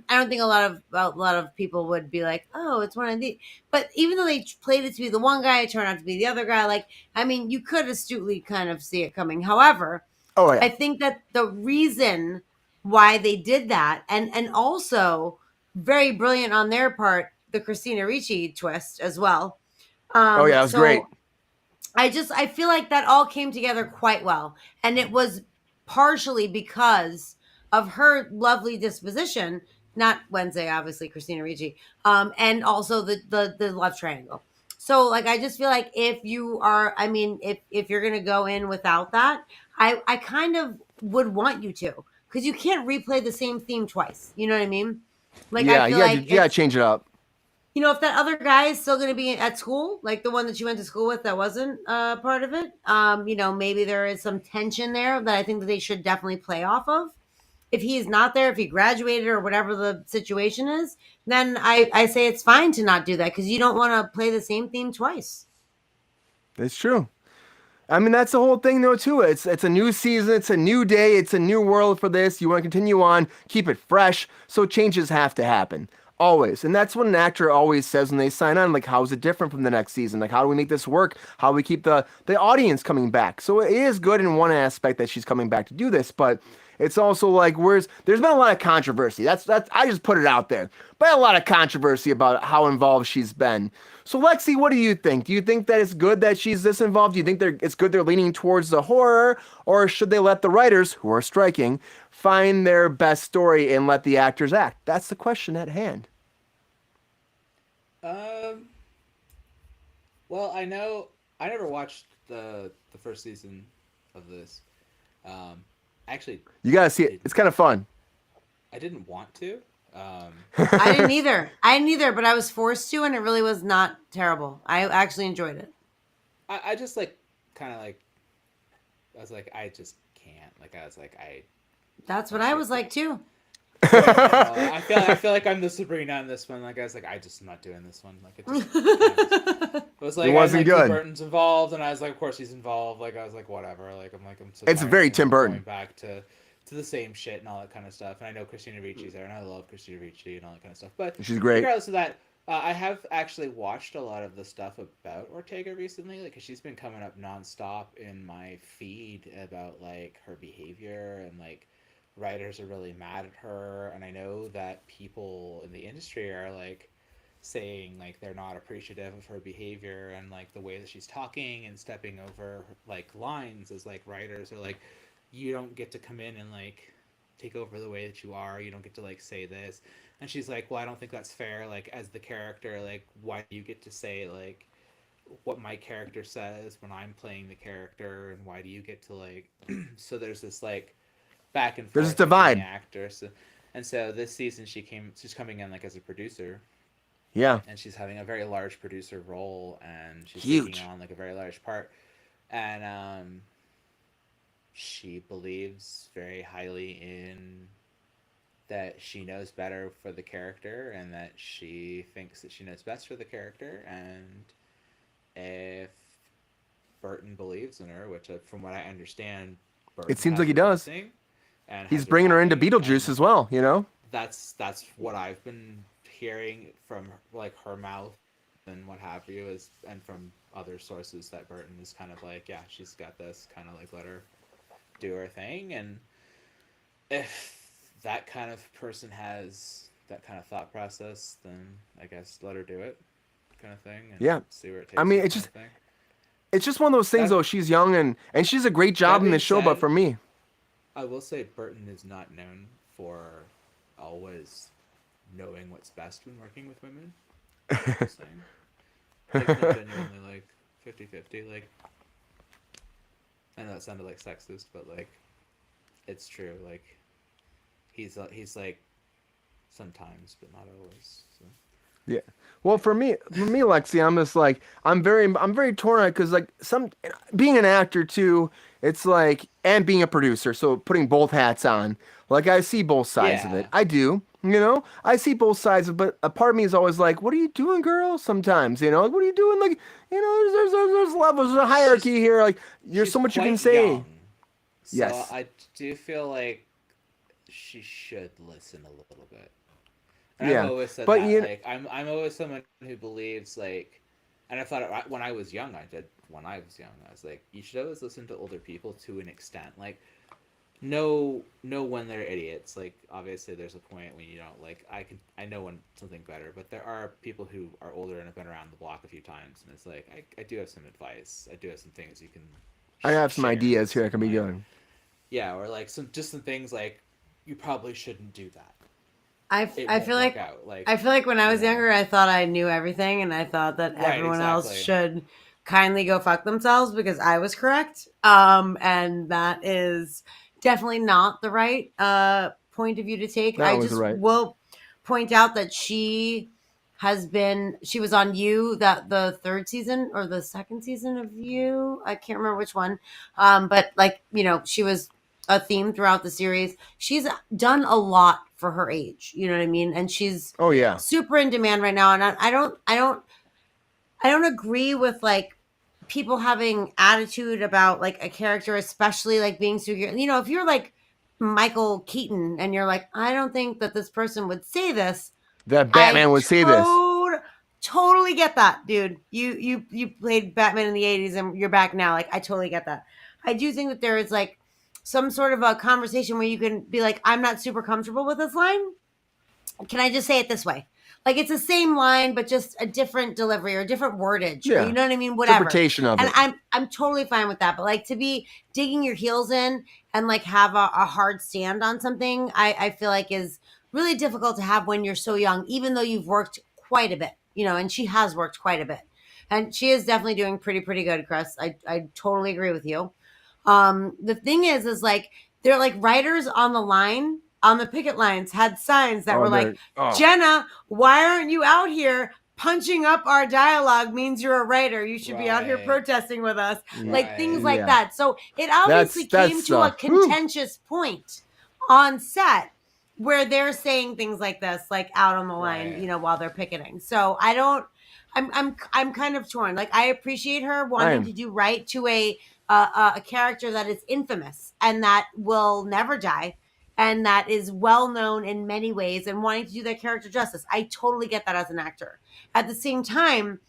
don't think a lot of people would be like, oh, it's one of these. But even though they played it to be the one guy, it turned out to be the other guy. Like, I mean, you could astutely kind of see it coming. However, Oh yeah. I think that the reason why they did that, and also very brilliant on their part, the Christina Ricci twist as well. Oh yeah, that was great. I feel like that all came together quite well, and it was partially because of her lovely disposition. Not Wednesday, obviously, Christina Ricci, and also the love triangle. So, like, I just feel like if you are, I mean, if you're gonna go in without that, I kind of would want you to, because you can't replay the same theme twice. You know what I mean? Like, Yeah, I feel you like gotta change it up. you know, if that other guy is still going to be at school, like the one that you went to school with that wasn't part of it, you know, maybe there is some tension there that I think that they should definitely play off of. If he is not there, if he graduated or whatever the situation is, then I say it's fine to not do that, because you don't want to play the same theme twice. It's true. I mean, that's the whole thing, though, too. It's a new season, it's a new day, it's a new world for this. You want to continue on, keep it fresh, so changes have to happen. Always. And that's what an actor always says when they sign on, like, how is it different from the next season? Like, how do we make this work? How do we keep the audience coming back? So it is good in one aspect that she's coming back to do this, but it's also like, there's been a lot of controversy. That's I just put it out there. But a lot of controversy about how involved she's been. So Lexi, what do you think? Do you think that it's good that she's this involved? Do you think it's good they're leaning towards the horror? Or should they let the writers, who are striking, find their best story and let the actors act? That's the question at hand. Well, I know I never watched the first season of this. Actually, You gotta see it. It's kind of fun. I didn't want to. I didn't either, but I was forced to, and it really was not terrible. I actually enjoyed it. I just like kind of like I was like I just can't. Like I was like I. That's what I was like too. I feel like I'm the Sabrina in this one. Like I was like, I just am not doing this one. Like it was like It wasn't Tim good. Burton's involved, and I was like, of course he's involved. Like I was like, whatever. Like I'm so It's tired very of Tim Burton. Going back to to the same shit and all that kind of stuff. And I know Christina Ricci's there, and I love Christina Ricci and all that kind of stuff. But She's great. regardless of that, I have actually watched a lot of the stuff about Ortega recently, like, 'cause she's been coming up nonstop in my feed about like her behavior, and like writers are really mad at her, and I know that people in the industry are like saying like they're not appreciative of her behavior and like the way that she's talking and stepping over like lines, as like writers are like, you don't get to come in and like take over the way that you are, you don't get to like say this. And she's like, well, I don't think that's fair, like as the character, like why do you get to say like what my character says when I'm playing the character, and why do you get to like so there's this like back and forth There's this divide. between the actors. And so this season she's coming in like as a producer, Yeah. and she's having a very large producer role, and she's Huge. taking on like a very large part, and she believes very highly in that she knows better for the character, and that she thinks that she knows best for the character. And if Burton believes in her, which from what I understand, Burton It seems has like he been does. listening and He's has been bringing her into talking, Beetlejuice and as well, you know? that's what I've been hearing from like her mouth and what have you, is, and from other sources, that Burton is kind of like, yeah, she's got this, kind of like let her do her thing. And if that kind of person has that kind of thought process, then I guess let her do it, kind of thing, and Yeah. see where it takes I mean, her, it's kind just of thing. it's just one of those things That- though. She's young and she does a great job in being this show, but said- for me, I will say Burton is not known for always knowing what's best when working with women. Just saying. Like, not genuinely like 50-50. Like, I know that sounded like sexist, but like, it's true. Like, he's like sometimes, but not always. So. yeah. Well, for me, Lexi, I'm just like I'm very torn on it because like being an actor too, it's like, and being a producer, so putting both hats on. Like I see both sides of it. Yeah. I do, you know, I see both sides of it, but a part of me is always like, what are you doing, girl? Sometimes, you know, like, what are you doing? Like, you know, there's levels, there's a hierarchy here. Like, there's She's so much you can quite say. young, so Yes. I do feel like she should listen a little bit. And Yeah, I've always said but that. you- Like, I'm always someone who believes like, and I thought it, when I was young, I did. When I was young, I was like, you should always listen to older people to an extent. Like, know when they're idiots. Like, obviously, there's a point when you don't like. I know when something better, but there are people who are older and have been around the block a few times, and it's like I do have some advice. I do have some things you can. I have some share ideas here. I with can be someone. good. Yeah, or like some things like you probably shouldn't do that. I It I won't feel work like out. Like, I feel like when I was Yeah. younger, I thought I knew everything, and I thought that Right, everyone else exactly. should kindly go fuck themselves because I was correct. And that is definitely not the right point of view to take. That I was just right. will point out that she was on You, that the third season or the second season of You. I can't remember which one. But like, you know, she was a theme throughout the series. She's done a lot for her age, you know what I mean? And she's Oh yeah. super in demand right now. And I don't agree with like people having attitude about like a character, especially like being super, you know, if you're like Michael Keaton and you're like, I don't think that this person would say this. That Batman would say this. Totally get that, dude. You played Batman in the 80s and you're back now. Like, I totally get that. I do think that there is like some sort of a conversation where you can be like, I'm not super comfortable with this line. Can I just say it this way? Like, it's the same line, but just a different delivery or a different wordage. Yeah. Or, you know what I mean? Whatever. Interpretation of And it. I'm totally fine with that. But like to be digging your heels in and like have a hard stand on something, I feel like is really difficult to have when you're so young, even though you've worked quite a bit, you know, and she has worked quite a bit. And she is definitely doing pretty good, Chris. I totally agree with you. The thing is like they're like writers on the line, on the picket lines had signs that were like, Jenna, why aren't you out here punching up our dialogue? Means you're a writer. You should be out here Right. protesting with us. Like things Right. like Yeah. that. So it obviously came That's to a whew. contentious point on set where they're saying things like this, like out on the line, Right. you know, while they're picketing. So I'm kind of torn. Like I appreciate her wanting am. to do right to a a character that is infamous and that will never die and that is well known in many ways and wanting to do that character justice. I totally get that as an actor. At the same time,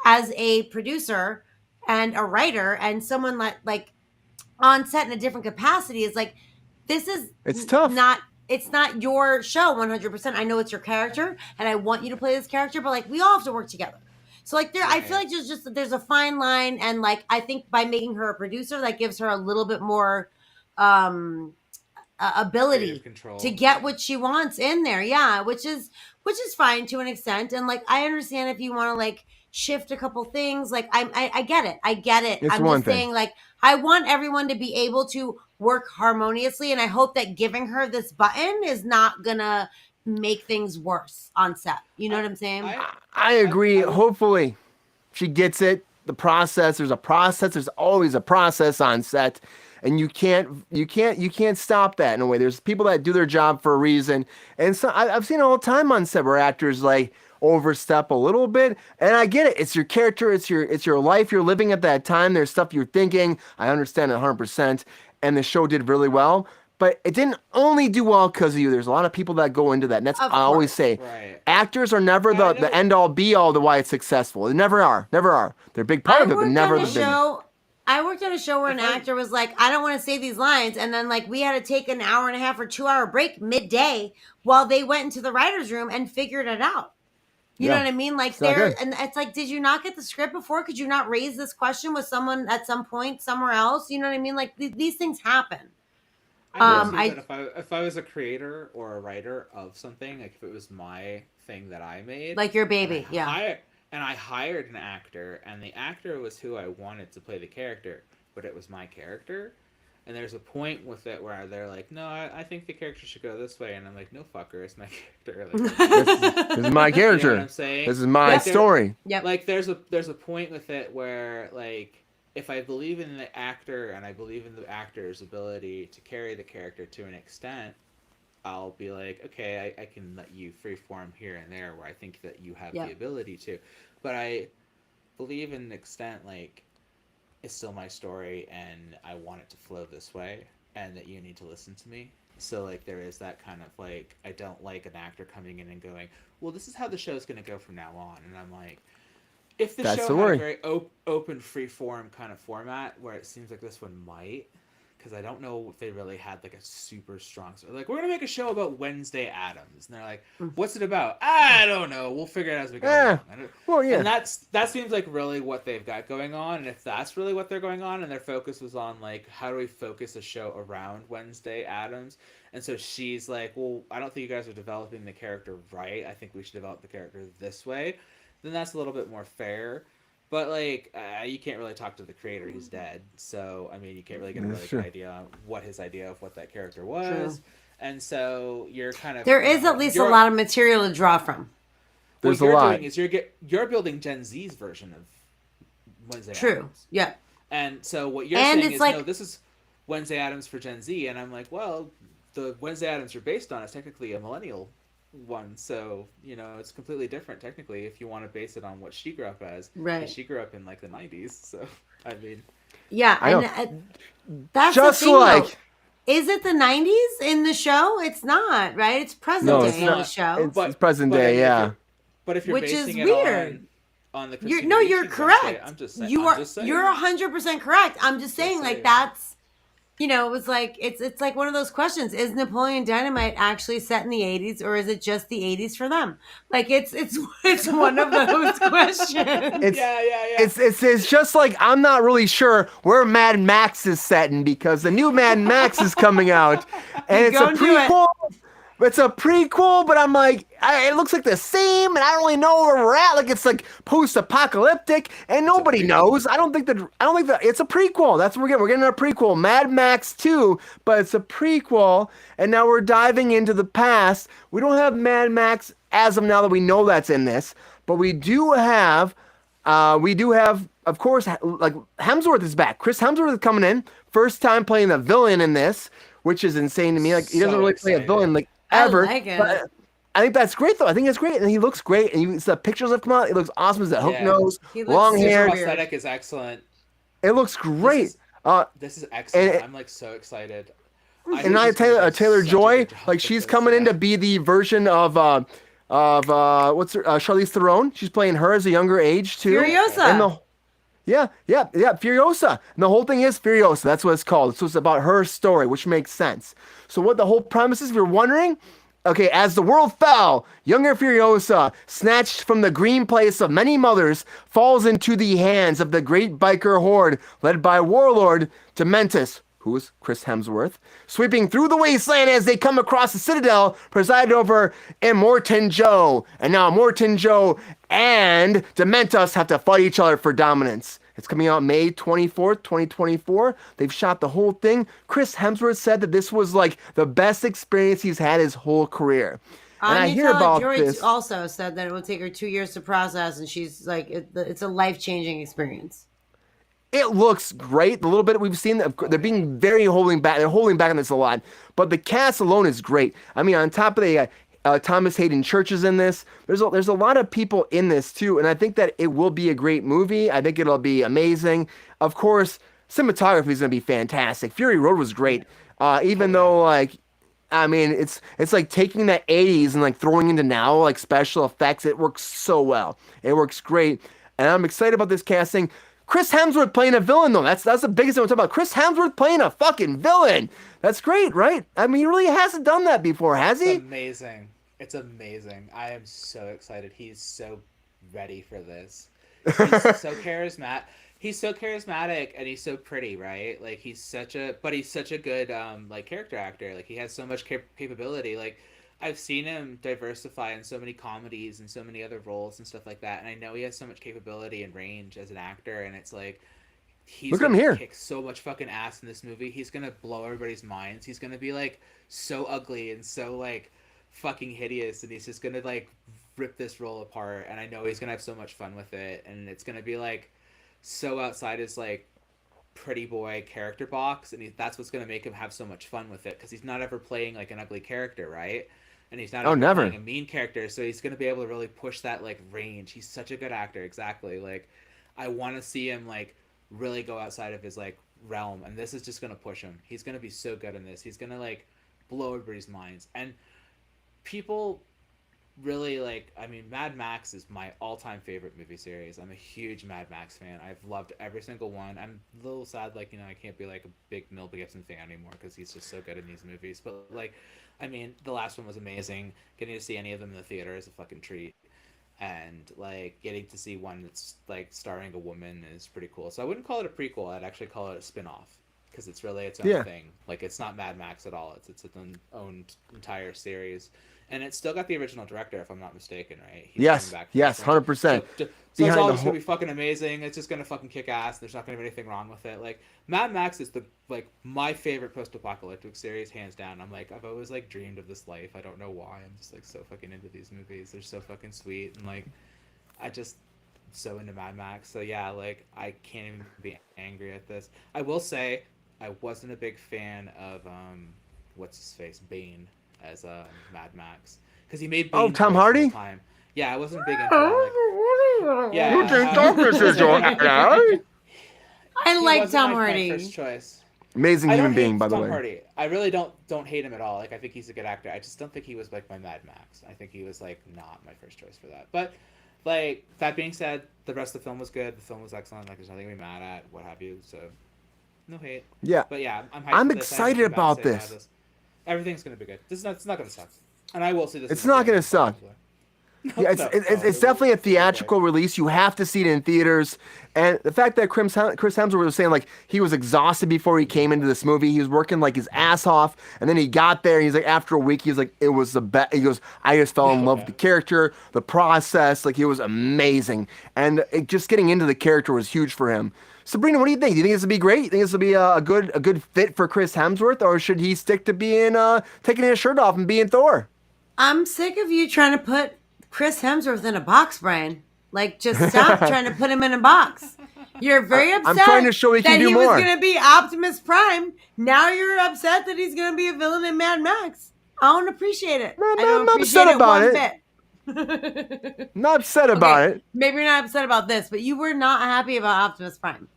as a producer and a writer and someone like on set in a different capacity is like, this is It's tough. it's not your show 100%. I know it's your character and I want you to play this character, but like we all have to work together. So like I feel like there's a fine line, and like I think by making her a producer, that gives her a little bit more ability to get what she wants in there. Yeah, which is fine to an extent. And like I understand if you want to like shift a couple things. Like I get it. It's I'm just saying, like, I want everyone to be able to work harmoniously, and I hope that giving her this button is not gonna make things worse on set. You know what I'm saying? I agree. Hopefully she gets it. The process, there's always a process on set, and you can't stop that in a way. There's people that do their job for a reason. And so I've seen it all the time on set where actors like overstep a little bit, and I get it. It's your character, it's your life you're living at that time. There's stuff you're thinking. I understand it 100%, and the show did really well. But it didn't only do well because of you. There's a lot of people that go into that. And that's I always say. Right. Actors are never the end all be all to why it's successful. They never are. They're a big part of it, but never the big. I worked on a show where an actor was like, I don't want to say these lines. And then like we had to take an hour and a half or 2 hour break midday while they went into the writer's room and figured it out. You know what I mean? Like and it's like, did you not get the script before? Could you not raise this question with someone at some point somewhere else? You know what I mean? Like these things happen. If I was a creator or a writer of something, like if it was my thing that I made, like your baby, and I hired an actor, and the actor was who I wanted to play the character, but it was my character, and there's a point with it where they're like, no, I think the character should go this way, and I'm like, no, fucker, it's my character. Like, this is my character. You know what I'm saying? This is my story. Yep. Like there's a point with it where like, if I believe in the actor and I believe in the actor's ability to carry the character to an extent, I'll be like, okay, I can let you freeform here and there where I think that you have the ability to. But I believe in an extent, like, it's still my story and I want it to flow this way and that you need to listen to me. So, like, there is that kind of, like, I don't like an actor coming in and going, well, this is how the show's going to go from now on. And I'm like, if the show had a very open, free-form kind of format, where it seems like this one might, because I don't know if they really had like a super strong. So like, we're gonna make a show about Wednesday Addams, and they're like, "What's it about?" I don't know. We'll figure it out as we go along. Well, yeah. And that seems like really what they've got going on. And if that's really what they're going on, and their focus was on like, how do we focus a show around Wednesday Addams? And so she's like, "Well, I don't think you guys are developing the character right. I think we should develop the character this way." Then that's a little bit more fair. But, like, you can't really talk to the creator. He's dead. So, I mean, you can't really get a really good idea on what his idea of what that character was. True. And so you're kind of... There is at least a lot of material to draw from. There's a lot. What you're doing is you're building Gen Z's version of Wednesday Addams. Yeah. And so what you're saying is, like, no, this is Wednesday Addams for Gen Z. And I'm like, well, the Wednesday Addams you're based on is technically a millennial one, so you know it's completely different technically if you want to base it on what she grew up as. Right. She grew up in like the 90s, so I mean, yeah, and that's just the thing, like though. Is it the 90s in the show? It's not, right? It's present day in the show. It's present day, yeah. But if you're which basing is it weird. On the you're correct. I'm just saying. You're 100% correct. I'm just saying, like that's. You know, it was like it's like one of those questions: is Napoleon Dynamite actually set in the 80s, or is it just the 80s for them? Like it's one of those questions. It's just like I'm not really sure where Mad Max is setting because the new Mad Max is coming out, and it's a prequel. It's a prequel, but I'm like, it looks like the same, and I don't really know where we're at. Like it's like post-apocalyptic, and nobody knows. I don't think that it's a prequel. That's what we're getting. We're getting a prequel, Mad Max 2, but it's a prequel, and now we're diving into the past. We don't have Mad Max as of now that we know that's in this, but we do have, of course, like Hemsworth is back. Chris Hemsworth is coming in, first time playing the villain in this, which is insane to me. Like he doesn't really play a villain like ever. I like it. But I think that's great though. I think it's great, and he looks great. And you see the pictures have come out. It looks awesome. It's that hook nose, long hair. His prosthetic is excellent. It looks great. This is excellent. and- I'm like so excited. And now Taylor Joy, like she's coming in to be the version of what's her Charlize Theron. She's playing her as a younger age too. Furiosa. And yeah, Furiosa. And the whole thing is Furiosa. That's what it's called. So it's about her story, which makes sense. So what the whole premise is, if you're wondering, okay, as the world fell, younger Furiosa, snatched from the green place of many mothers, falls into the hands of the great biker horde led by warlord Dementus, who is Chris Hemsworth, sweeping through the wasteland as they come across the citadel presided over Immortan Joe. And now Immortan Joe and Dementus have to fight each other for dominance. It's coming out May 24th, 2024. They've shot the whole thing. Chris Hemsworth said that this was like the best experience he's had his whole career. And I hear about this. Also said that it would take her 2 years to process, and she's like, it's a life-changing experience. It looks great. The little bit we've seen, they're being very holding back. They're holding back on this a lot. But the cast alone is great. I mean, on top of the Thomas Hayden Church is in this. There's a lot of people in this too, and I think that it will be a great movie. I think it'll be amazing. Of course, cinematography is going to be fantastic. Fury Road was great, even though like, I mean, it's like taking that 80s and like throwing into now like special effects. It works so well. It works great, and I'm excited about this casting. Chris Hemsworth playing a villain, though. That's the biggest thing I'm talking about. Chris Hemsworth playing a fucking villain. That's great, right? I mean, he really hasn't done that before, has he? It's amazing. It's amazing. I am so excited. He's so ready for this. He's so charismatic. He's so charismatic and he's so pretty, right? Like he's such a good like character actor. Like he has so much capability. Like I've seen him diversify in so many comedies and so many other roles and stuff like that. And I know he has so much capability and range as an actor. And it's like, he's gonna kick so much fucking ass in this movie. He's gonna blow everybody's minds. He's gonna be like so ugly and so like fucking hideous. And he's just gonna like rip this role apart. And I know he's gonna have so much fun with it. And it's gonna be like so outside his like pretty boy character box. And that's what's gonna make him have so much fun with it. Because he's not ever playing like an ugly character, right? And he's not never playing a mean character, so he's gonna be able to really push that like range. He's such a good actor, exactly. Like, I want to see him like really go outside of his like realm, and this is just gonna push him. He's gonna be so good in this. He's gonna like blow everybody's minds, and people really like. I mean, Mad Max is my all-time favorite movie series. I'm a huge Mad Max fan. I've loved every single one. I'm a little sad, like I can't be like a big Mel Gibson fan anymore because he's just so good in these movies. But like. I mean, the last one was amazing. Getting to see any of them in the theater is a fucking treat. And, like, getting to see one that's, like, starring a woman is pretty cool. So I wouldn't call it a prequel. I'd actually call it a spin-off. Because it's really its own thing. Like, it's not Mad Max at all. It's its own entire series. And it's still got the original director, if I'm not mistaken, right? He's yes, 100%. So it's always going to be fucking amazing. It's just going to fucking kick ass. There's not going to be anything wrong with it. Like, Mad Max is my favorite post-apocalyptic series, hands down. I've always, like, dreamed of this life. I don't know why. I'm just, like, so fucking into these movies. They're so fucking sweet. And, like, so into Mad Max. So, yeah, like, I can't even be angry at this. I will say, I wasn't a big fan of, what's-his-face, Bane as Mad Max. Because he made Bane Oh, Tom Hardy? time. Yeah, I wasn't big into that. Like, yeah, You think darkness is your ally? I like Tom my Hardy. first choice. Amazing I human don't being, hate by the Tom way. Hardy. I really don't hate him at all. Like I think he's a good actor. I just don't think he was like my Mad Max. I think he was like not my first choice for that. But like that being said, the rest of the film was good. The film was excellent. Like there's nothing to be mad at, what have you. So no hate. Yeah. But yeah, I'm hyped I'm for this. excited about this. Everything's gonna be good. It's not gonna suck. And I will see this. It's not gonna suck. Yeah, it's definitely a theatrical release. You have to see it in theaters. And the fact that Chris Hemsworth was saying like he was exhausted before he came into this movie. He was working like his ass off, and then he got there. And he's like, after a week, he's like, it was the best. He goes, I just fell in love with the character, the process. Like it was amazing, and just getting into the character was huge for him. Sabrina, what do you think? Do you think this would be great? You think this would be a good fit for Chris Hemsworth, or should he stick to being taking his shirt off and being Thor? I'm sick of you trying to put Chris Hemsworth in a box, Brian. Like, just stop trying to put him in a box. You're very upset I'm trying to show he can do more. was going to be Optimus Prime. Now you're upset that he's going to be a villain in Mad Max. I don't appreciate it. I don't I'm appreciate upset about one it. bit. Not upset about it. Maybe you're not upset about this, but you were not happy about Optimus Prime.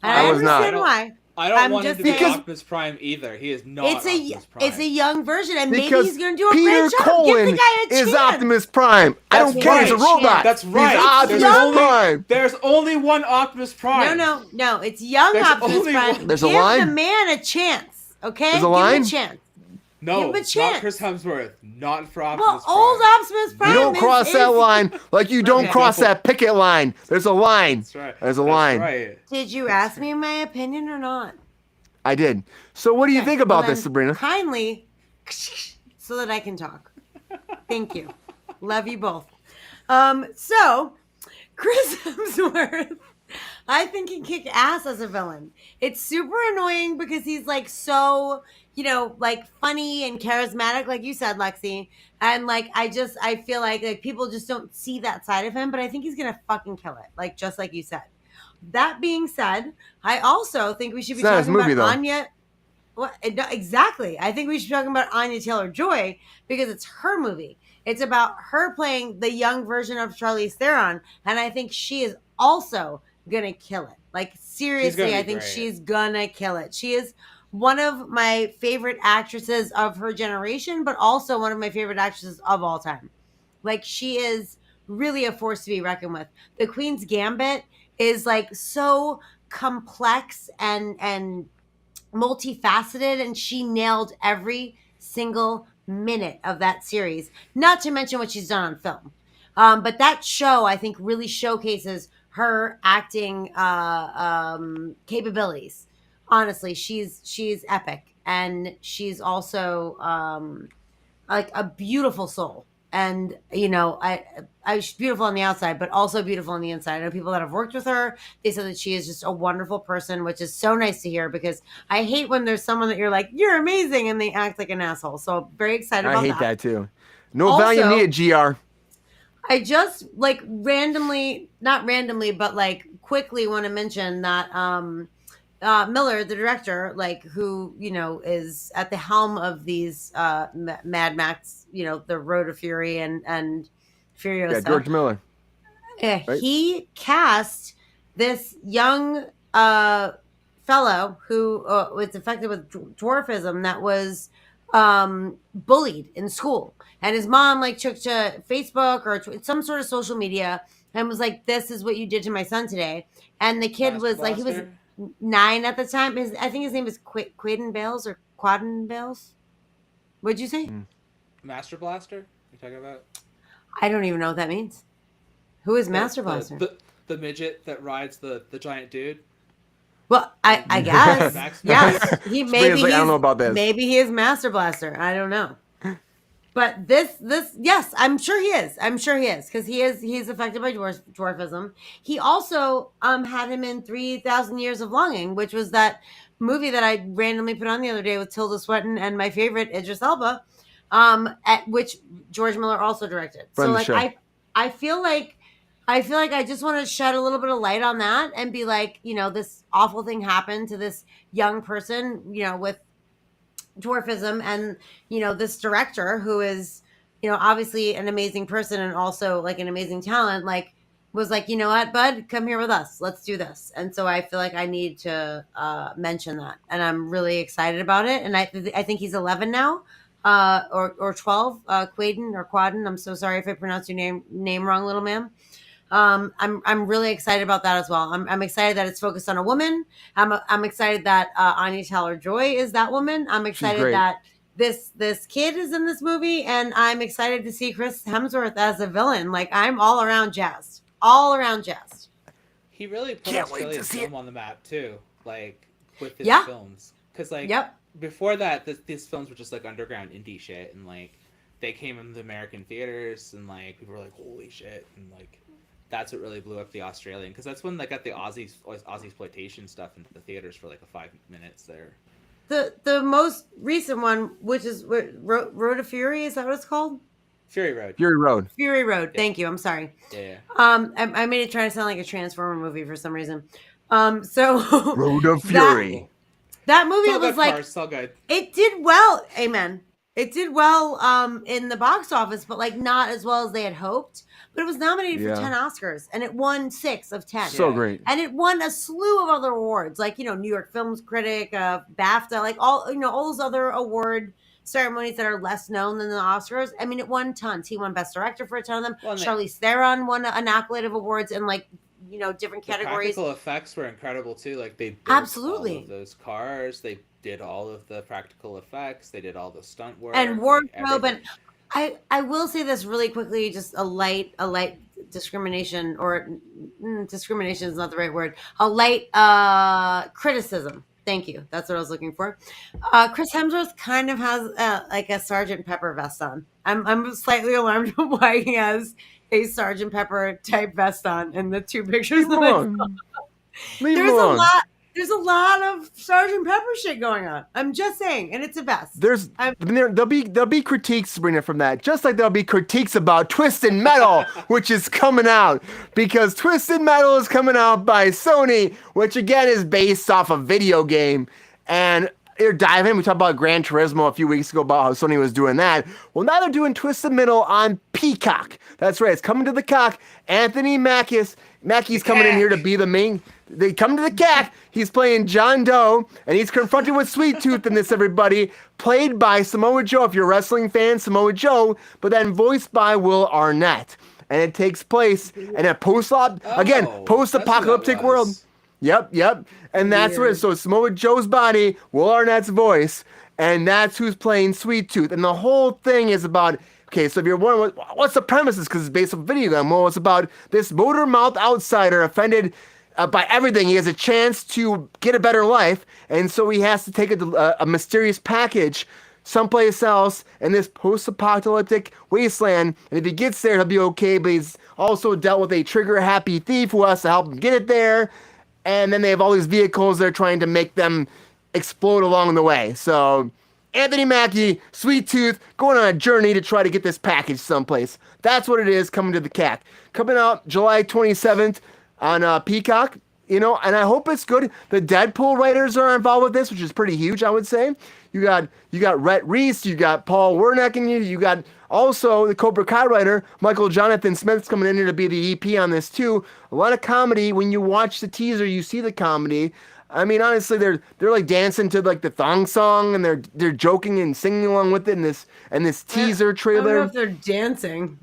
And I was not. understand why. I don't I'm want him just to be saying- Optimus Prime either. He is not It's Optimus Prime. it's a young version, and maybe Because he's going to do a Peter great job. Give Cullen the guy a chance. is Optimus Prime. I That's don't care. He's a right. robot. That's right. He's Optimus young. Prime. There's only one Optimus Prime. No. It's young There's Optimus only Prime. one- There's a Give line? the man a chance, okay? There's a Give line? him a chance. No, Give him a not chance. Chris Hemsworth. Not for Optimus Well, Prime. old Optimus Prime You don't cross is, that line like you don't Okay. cross that picket line. There's a line. That's right. There's a That's line. right. Did you ask me my opinion or not? I did. So what do you Okay, think about well this, then, Sabrina? Kindly, so that I can talk. Thank you. Love you both. So, Chris Hemsworth, I think can kick ass as a villain. It's super annoying because he's like so, like funny and charismatic, like you said, Lexi. And like I feel like people just don't see that side of him, but I think he's gonna fucking kill it, like just like you said. That being said, I also think we should be It's not his talking movie, about though. Anya. What exactly? I think we should be talking about Anya Taylor-Joy because it's her movie. It's about her playing the young version of Charlize Theron, and I think she is also gonna kill it. Like seriously, be I think great. she's gonna kill it. She is one of my favorite actresses of her generation, but also one of my favorite actresses of all time. Like she is really a force to be reckoned with. The Queen's Gambit is like so complex and multifaceted, and she nailed every single minute of that series, not to mention what she's done on film. But that show I think really showcases her acting capabilities. Honestly, she's epic, and she's also like a beautiful soul. And she's beautiful on the outside, but also beautiful on the inside. I know people that have worked with her. They said that she is just a wonderful person, which is so nice to hear because I hate when there's someone that you're like, you're amazing, and they act like an asshole. So very excited I about hate that too. No Also- Valium needed, GR. I just like not randomly, but like quickly want to mention that Miller, the director, like who is at the helm of these Mad Max, the Road to Fury and Furiosa. Yeah, George Miller. Yeah, right? he cast this young fellow who was affected with dwarfism that was bullied in school, and his mom like took to Facebook or some sort of social media and was like, "This is what you did to my son today." And the kid Master was like, he was Blaster? 9 at the time. I think his name is Quaden Bales or Quaden Bales. What'd you say? Master Blaster? You talking about? I don't even know what that means. Who is Master The- Blaster? The midget that rides the giant dude. Well, I guess. Max Yes. He Sabrina's maybe like, I don't he's- know about this. Maybe he is Master Blaster. I don't know. But this yes, I'm sure he is. I'm sure he is because he's affected by dwarfism. He also had him in 3,000 Years of Longing, which was that movie that I randomly put on the other day with Tilda Swinton and my favorite Idris Elba, at which George Miller also directed. Friend so of the like show. I feel like I just want to shed a little bit of light on that and be like, this awful thing happened to this young person, with dwarfism, and this director who is obviously an amazing person and also like an amazing talent, like was like, you know what, bud, come here with us, let's do this. And so I feel like I need to mention that, and I'm really excited about it. And I think he's 11 now, or 12, Quaden. I'm so sorry if I pronounced your name wrong, little ma'am. I'm really excited about that as well. I'm excited that it's focused on a woman. I'm excited that Anya Taylor-Joy is that woman. I'm excited great. that this kid is in this movie, and I'm excited to see Chris Hemsworth as a villain. Like I'm all around jazzed. All around jazzed. He really put Can't wait to Australian see film on the map too, like with his Yeah. films. Because like Yep. before that, these films were just like underground indie shit, and like they came into the American theaters, and like people were like, "Holy shit!" and like that's what really blew up the Australian. Because that's when they got the Aussie exploitation stuff into the theaters for like 5 minutes there. The most recent one, which is Road to Fury, is that what it's called? Fury Road. Fury Road. Fury Road. Thank you. I'm sorry. Yeah. I made it try to sound like a Transformer movie for some reason. So Road of Fury. that movie It's all was good, like, cars, it's all good. it did well. Amen. It did well in the box office, but like not as well as they had hoped. But it was nominated for Yeah. 10 Oscars and it won 6 of 10. So Yeah. great. And it won a slew of other awards, like, New York Films Critic, BAFTA, like all, all those other award ceremonies that are less known than the Oscars. I mean, it won tons. He won Best Director for a ton of them. Well, and Charlize Theron won an accolade of awards in like, different the categories. practical effects were incredible too. Like they built Absolutely. all of those cars. They did all of the practical effects. They did all the stunt work And like, wardrobe, and everything. I will say this really quickly, just a light discrimination, or discrimination is not the right word. A light criticism. Thank you. That's what I was looking for. Chris Hemsworth kind of has like a Sergeant Pepper vest on. I'm slightly alarmed why he has a Sergeant Pepper type vest on in the 2 pictures Leave him that I saw. alone. Leave him There's a alone. lot. There's a lot of Sergeant Pepper shit going on. I'm just saying, and it's a vest. There'll be critiques, Sabrina, from that. Just like there'll be critiques about Twisted Metal, which is coming out, because Twisted Metal is coming out by Sony, which again is based off a video game. And they're diving. We talked about Gran Turismo a few weeks ago about how Sony was doing that. Well, now they're doing Twisted Metal on Peacock. That's right. It's coming to the cock. Anthony Mackie's coming in here to be the main. They come to the CAC. He's playing John Doe, and he's confronted with Sweet Tooth in this, everybody. Played by Samoa Joe, if you're a wrestling fan, Samoa Joe, but then voiced by Will Arnett. And it takes place in a post-apocalyptic world. Yep. And that's where, so Samoa Joe's body, Will Arnett's voice, and that's who's playing Sweet Tooth. And the whole thing is about, okay, so if you're wondering, what's the premises? Because it's based on a video game. Well, it's about this motor-mouthed outsider offended by everything. He has a chance to get a better life, and so he has to take a mysterious package someplace else in this post-apocalyptic wasteland, and if he gets there, he'll be okay, but he's also dealt with a trigger-happy thief who has to help him get it there, and then they have all these vehicles they're trying to make them explode along the way. So Anthony Mackie, Sweet Tooth, going on a journey to try to get this package someplace. That's what it is, coming to the CAC. Coming out July 27th on Peacock, and I hope it's good. The Deadpool writers are involved with this, which is pretty huge, I would say. You got Rhett Reese, you got Paul Wernick, and you got also the Cobra Kai writer, Michael Jonathan Smith's coming in here to be the EP on this too. A lot of comedy. When you watch the teaser, you see the comedy. I mean, honestly, they're like dancing to like the thong song, and they're joking and singing along with it in this teaser trailer. I don't know if they're dancing.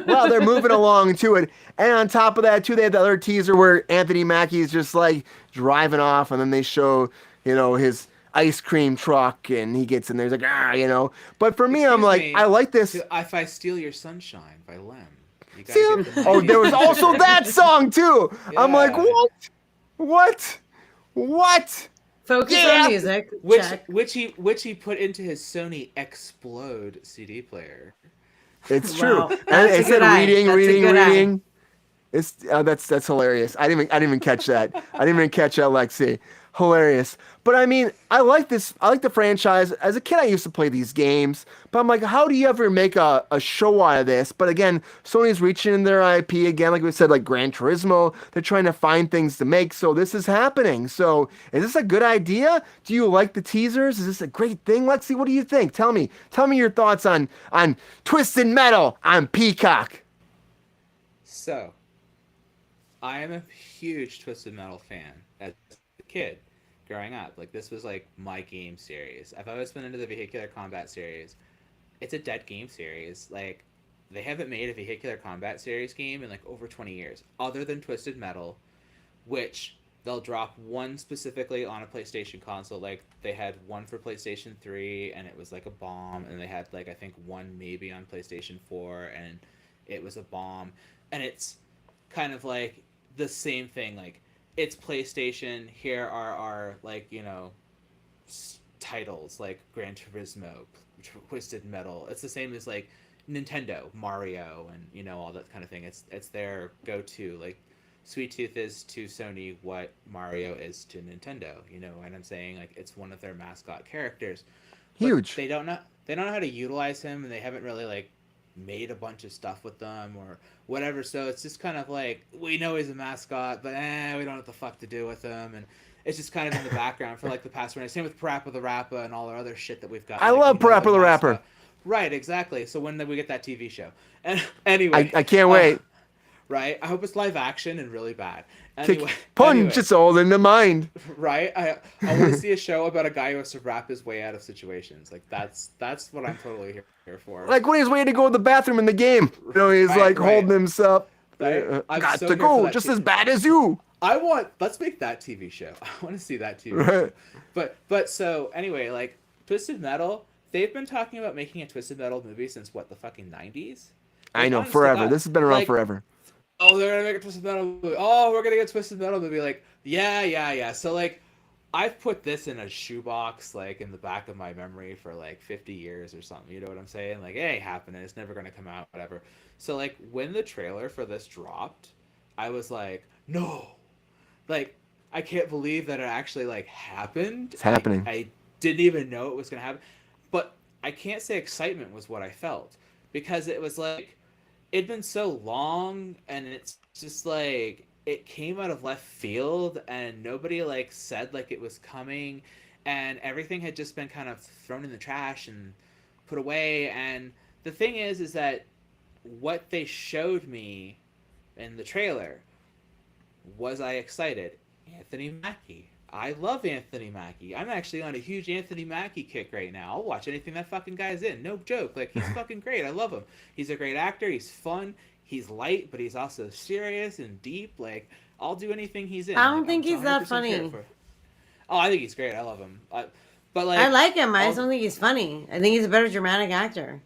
Well, they're moving along to it, and on top of that too, they had the other teaser where Anthony Mackie is just like driving off, and then they show his ice cream truck, and he gets in there, he's like But for me, I'm like, I like this. If I Steal Your Sunshine by Lem. There was also that song too. Yeah. I'm like, what? Focus on music. Which he put into his Sony Explode CD player. It's true. Wow. And it said reading. Eye. It's that's hilarious. I didn't even catch that. I didn't even catch that, Lexi. Hilarious. But I mean, I like this. I like the franchise. As a kid, I used to play these games. But I'm like, how do you ever make a show out of this? But again, Sony's reaching in their IP again, like we said, like Gran Turismo. They're trying to find things to make. So this is happening. So is this a good idea? Do you like the teasers? Is this a great thing, Lexi? What do you think? Tell me your thoughts on Twisted Metal on Peacock. So, I am a huge Twisted Metal fan as a kid. Growing up, like this was like my game series. I've always been into the vehicular combat series. It's a dead game series. Like they haven't made a vehicular combat series game in like over 20 years, other than Twisted Metal, which they'll drop one specifically on a PlayStation console. Like they had one for PlayStation 3, and it was like a bomb, and they had like I think one maybe on PlayStation 4, and it was a bomb, and it's kind of like the same thing. Like it's PlayStation. Here are our titles like Gran Turismo, Twisted Metal. It's the same as like Nintendo, Mario, and all that kind of thing. It's their go-to. Like Sweet Tooth is to Sony what Mario is to Nintendo. And I'm saying like it's one of their mascot characters. Huge. But they don't know how to utilize him, and they haven't really like made a bunch of stuff with them or whatever, so it's just kind of like we know he's a mascot, but we don't know what the fuck to do with him, and it's just kind of in the background for like the past minute. Same with Parappa the Rapper and all our other shit that we've got. I like, love we know Parappa the the Rapper. mascot. Right, exactly. So when do we get that TV show? And anyway, I can't wait. Right, I hope it's live action and really bad. Kick, Anyway, punch, it's all in the mind. right. I want to see a show about a guy who has to rap his way out of situations. Like that's what I'm totally here for. Like when he's waiting to go to the bathroom in the game. You know, he's Right, like right. holding himself. Right? I'm Got so to here for go, that just too. as bad as you. Let's make that TV show. I want to see that TV Right. show. But so anyway, like Twisted Metal, they've been talking about making a Twisted Metal movie since what, the fucking 90s? I know, honest to forever. God, This has been around like, forever. oh, they're gonna make a Twisted Metal movie. Oh, we're gonna get a Twisted Metal movie. Like, yeah. So like, I've put this in a shoebox, like in the back of my memory for like 50 years or something. You know what I'm saying? Like, it ain't happening. It's never gonna come out. Whatever. So like, when the trailer for this dropped, I was like, no, like, I can't believe that it actually like happened. It's happening. I didn't even know it was gonna happen, but I can't say excitement was what I felt because it was like it'd been so long and it's just like it came out of left field and nobody like said like it was coming and everything had just been kind of thrown in the trash and put away. And the thing is that what they showed me in the trailer, was I excited? Anthony Mackie. I love Anthony Mackie. I'm actually on a huge Anthony Mackie kick right now. I'll watch anything that fucking guy's in. No joke. Like, he's fucking great. I love him. He's a great actor. He's fun. He's light, but he's also serious and deep. Like, I'll do anything he's in. I don't Like, think I'm he's that 100% funny. here for- Oh, I think he's great. I love him. But like, I like him. I all- just don't think he's funny. I think he's a better dramatic actor.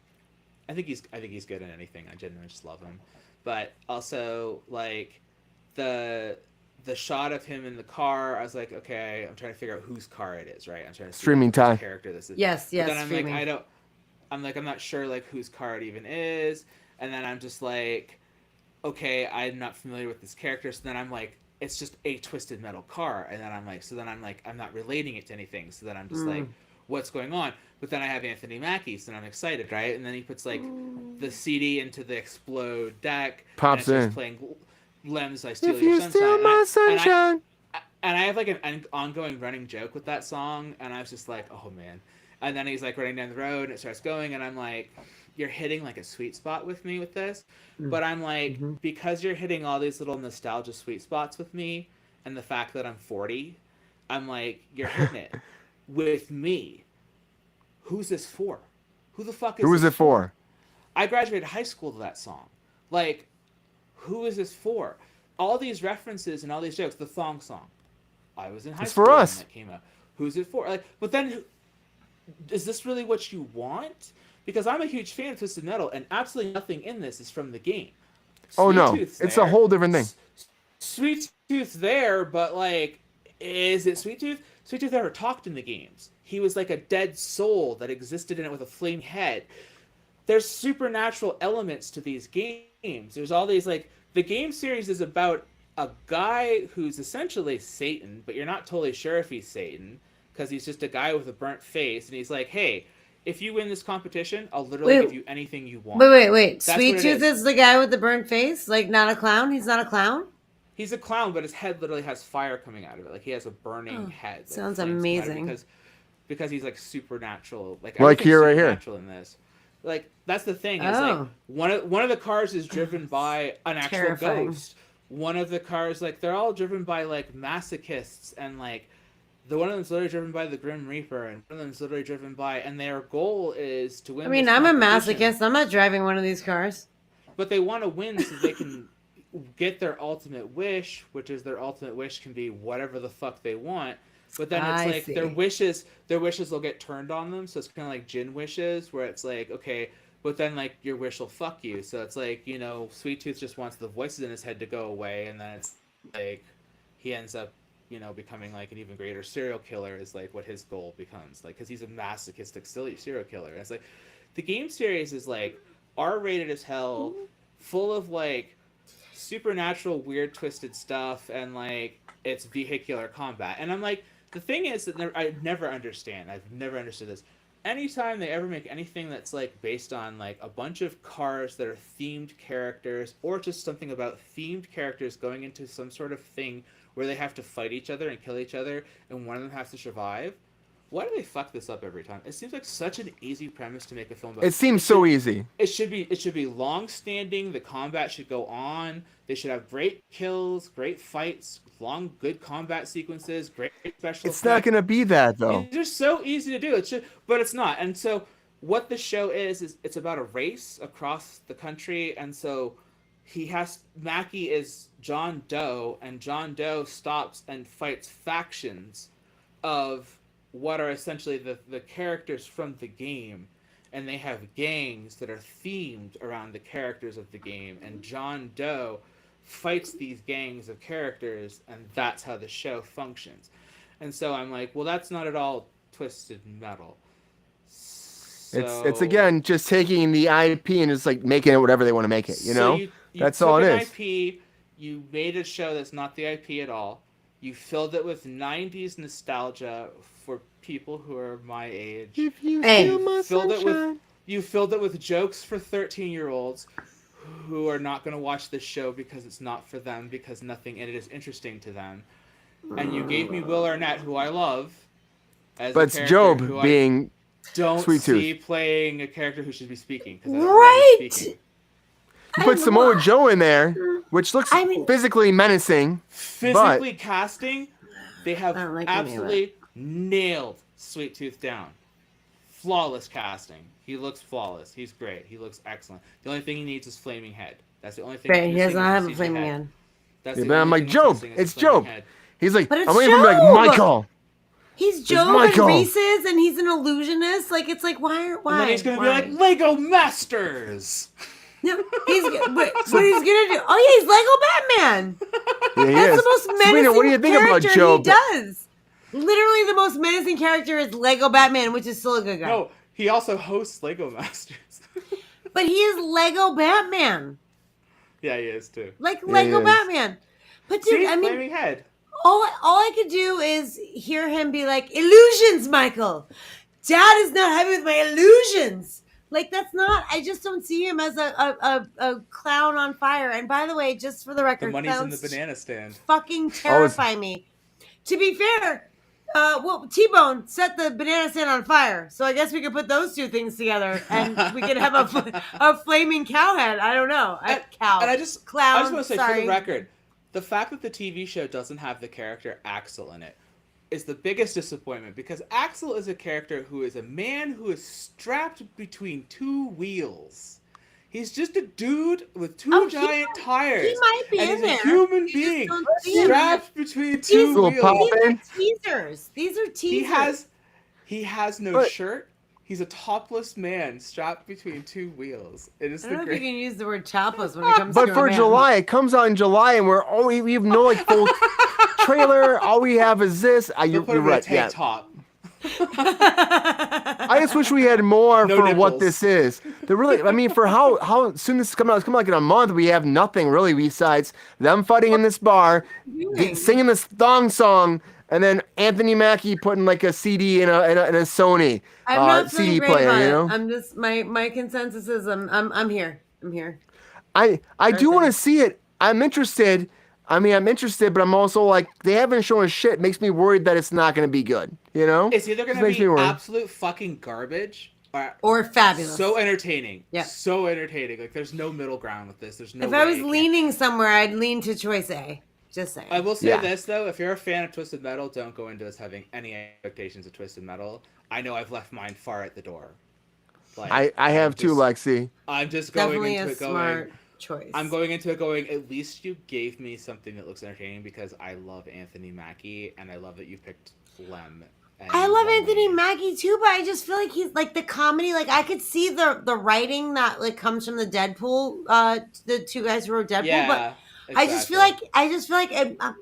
I think he's good in anything. I genuinely just love him. But also like the shot of him in the car, I was like, okay, I'm trying to figure out whose car it is, right? I'm trying to see Streaming whose time. character this is. Yes, But then I'm streaming. like, I'm not sure like whose car it even is. And then I'm just like, okay, I'm not familiar with this character. So then I'm like, it's just a Twisted Metal car. And then I'm like, I'm not relating it to anything. So then I'm just like, what's going on? But then I have Anthony Mackie, so I'm excited, right? And then he puts like the CD into the Explode deck. Pops and it's in. just playing Lems, I Steal If Your you Sunshine. steal my sunshine. And I have like an ongoing running joke with that song, and I was just like, oh man. And then he's like running down the road, and it starts going, and I'm like, you're hitting like a sweet spot with me with this. But I'm like, because you're hitting all these little nostalgia sweet spots with me, and the fact that I'm 40, I'm like, you're hitting it with me. Who's this for? Who the fuck is Who is this it for? I graduated high school to that song. Like, who is this for? All these references and all these jokes, the thong song. I was in high It's school for when us. that came out. Who's it for? Like, but then, is this really what you want? Because I'm a huge fan of Twisted Metal, and absolutely nothing in this is from the game. Oh, Sweet no. Tooth's It's there. a whole different thing. Sweet Tooth there, but like, is it Sweet Tooth? Sweet Tooth never talked in the games. He was like a dead soul that existed in it with a flame head. There's supernatural elements to these games. There's all these like, the game series is about a guy who's essentially Satan, but you're not totally sure if he's Satan because he's just a guy with a burnt face, and he's like, hey, if you win this competition, I'll literally Wait. give you anything you want. Wait. That's Sweet what it Tooth is. is the guy with the burnt face? Like, not a clown? He's not a clown? He's a clown, but his head literally has fire coming out of it. Like, he has a burning head. Like, sounds flames come out of it amazing. Because he's like supernatural. Like Like here, right everything's here. supernatural in this. Like, that's the thing. Is Oh. like one of the cars is driven by an actual Terrifying. ghost. One of the cars, like, they're all driven by like masochists, and like the one of them's literally driven by the Grim Reaper, and one of them's literally driven by, and their goal is to win. I mean, this I'm a competition. masochist. I'm not driving one of these cars. But they want to win so they can get their ultimate wish, which is their ultimate wish can be whatever the fuck they want. But then it's I like see. their wishes will get turned on them. So it's kind of like Jinn wishes, where it's like, okay, but then like your wish will fuck you. So it's like, you know, Sweet Tooth just wants the voices in his head to go away, and then it's like he ends up, you know, becoming like an even greater serial killer is like what his goal becomes, like, because he's a masochistic serial killer. And it's like the game series is like R-rated as hell, full of like supernatural weird twisted stuff, and like it's vehicular combat. And I'm like, the thing is that I've never understood this. Anytime they ever make anything that's like based on like a bunch of cars that are themed characters, or just something about themed characters going into some sort of thing where they have to fight each other and kill each other, and one of them has to survive. Why do they fuck this up every time? It seems like such an easy premise to make a film about. It seems so easy. It should be long standing. The combat should go on. They should have great kills, great fights, long good combat sequences, great special. It's not going to be that though. It's just so easy to do. But it's not. And so what the show is it's about a race across the country, and so Mackie is John Doe, and John Doe stops and fights factions of what are essentially the characters from the game, and they have gangs that are themed around the characters of the game, and John Doe fights these gangs of characters, and that's how the show functions. And so I'm like, well, that's not at all Twisted Metal. So, It's again just taking the IP and just like making it whatever they want to make it, you know? You That's all it is. IP, you made a show that's not the IP at all. You filled it with 90s nostalgia for people who are my age. If you Hey. feel my sunshine. You filled it with jokes for 13-year-olds who are not going to watch this show because it's not for them, because nothing in it is interesting to them. And you gave me Will Arnett, who I love, as But a it's character Job who being I don't Sweet see Tooth. playing a character who should be speaking. 'Cause I don't know Right. who's speaking. You put Samoa Joe in there, which looks I mean- physically menacing. Physically casting, they have I don't like any of absolutely nailed Sweet Tooth down. Flawless casting. He looks flawless. He's great. He looks excellent. The only thing he needs is flaming head. That's the only thing. Right, he does missing not is have a CG flaming head. head. That's Yeah, the but I'm only like, thing Job, missing is it's the flaming Job. head. He's like, But I'm it's waiting for him to be Job. like, Michael. He's Job Michael. and Reese's, and he's an illusionist. Like, it's like, why? And then he's gonna be Why? like Lego Masters. No, what he's gonna do? Oh yeah, he's Lego Batman. Yeah, he That's is. the most menacing Sabrina, what do you think about character Job? he does. Literally, the most menacing character is Lego Batman, which is still a good guy. No, he also hosts Lego Masters. But he is Lego Batman, Yeah, he is too. like Yeah, Lego he is. Batman. But dude, See, I mean, flaming head. all I could do is hear him be like, "Illusions, Michael. Dad is not happy with my illusions." Like, that's not. I just don't see him as a clown on fire. And by the way, just for the The record, money's in the clowns banana stand. fucking terrify me. To be fair, well, T-Bone set the banana stand on fire, so I guess we could put those two things together, and we could have a flaming cow head. I don't know, cow. And I just clown. want to say sorry. for the record, the fact that the TV show doesn't have the character Axel in it is the biggest disappointment, because Axel is a character who is a man who is strapped between two wheels. He's just a dude with two giant tires. He might be and in he's there. a human You just being don't see him. strapped between These two Little wheels. pop- are teasers. These are teasers. He has no But- shirt. He's a topless man strapped between two wheels. It is I the don't know if you great. can use the word topless when it comes to But for a man. July, it comes out in July, and we have no like full trailer. All we have is this. They'll You're put him in a right. tank Yeah. top. I just wish we had more No for nipples. what this is. I mean, for how soon this is coming out. It's coming like in a month. We have nothing really besides them fighting in this bar, singing this thong song, and then Anthony Mackie putting like a CD in a Sony I'm not feeling CD great player. about You it. know, I'm just my consensus is I'm here. I'm here. I do want to Perfect. see it. I'm interested. I'm interested, but I'm also like, they haven't shown us shit. It makes me worried that it's not going to be good. You know, It's either going Just to makes be me worried. absolute fucking garbage Or fabulous. so entertaining. Yeah. So entertaining. Like, there's no middle ground with this. There's no if way I was it can- leaning somewhere, I'd lean to choice A. Just saying. I will say Yeah. this, though. If you're a fan of Twisted Metal, don't go into this having any expectations of Twisted Metal. I know I've left mine far at the door. Like, I have I'm too, just- Lexi. I'm just going Definitely into a it going... smart choice. I'm going into it going, at least you gave me something that looks entertaining, because I love Anthony Mackie, and I love that you picked Flem. and I love Anthony Lemmy. Mackie too, but I just feel like he's like the comedy. Like, I could see the writing that like comes from the Deadpool, the two guys who wrote Deadpool. Yeah, But I just feel like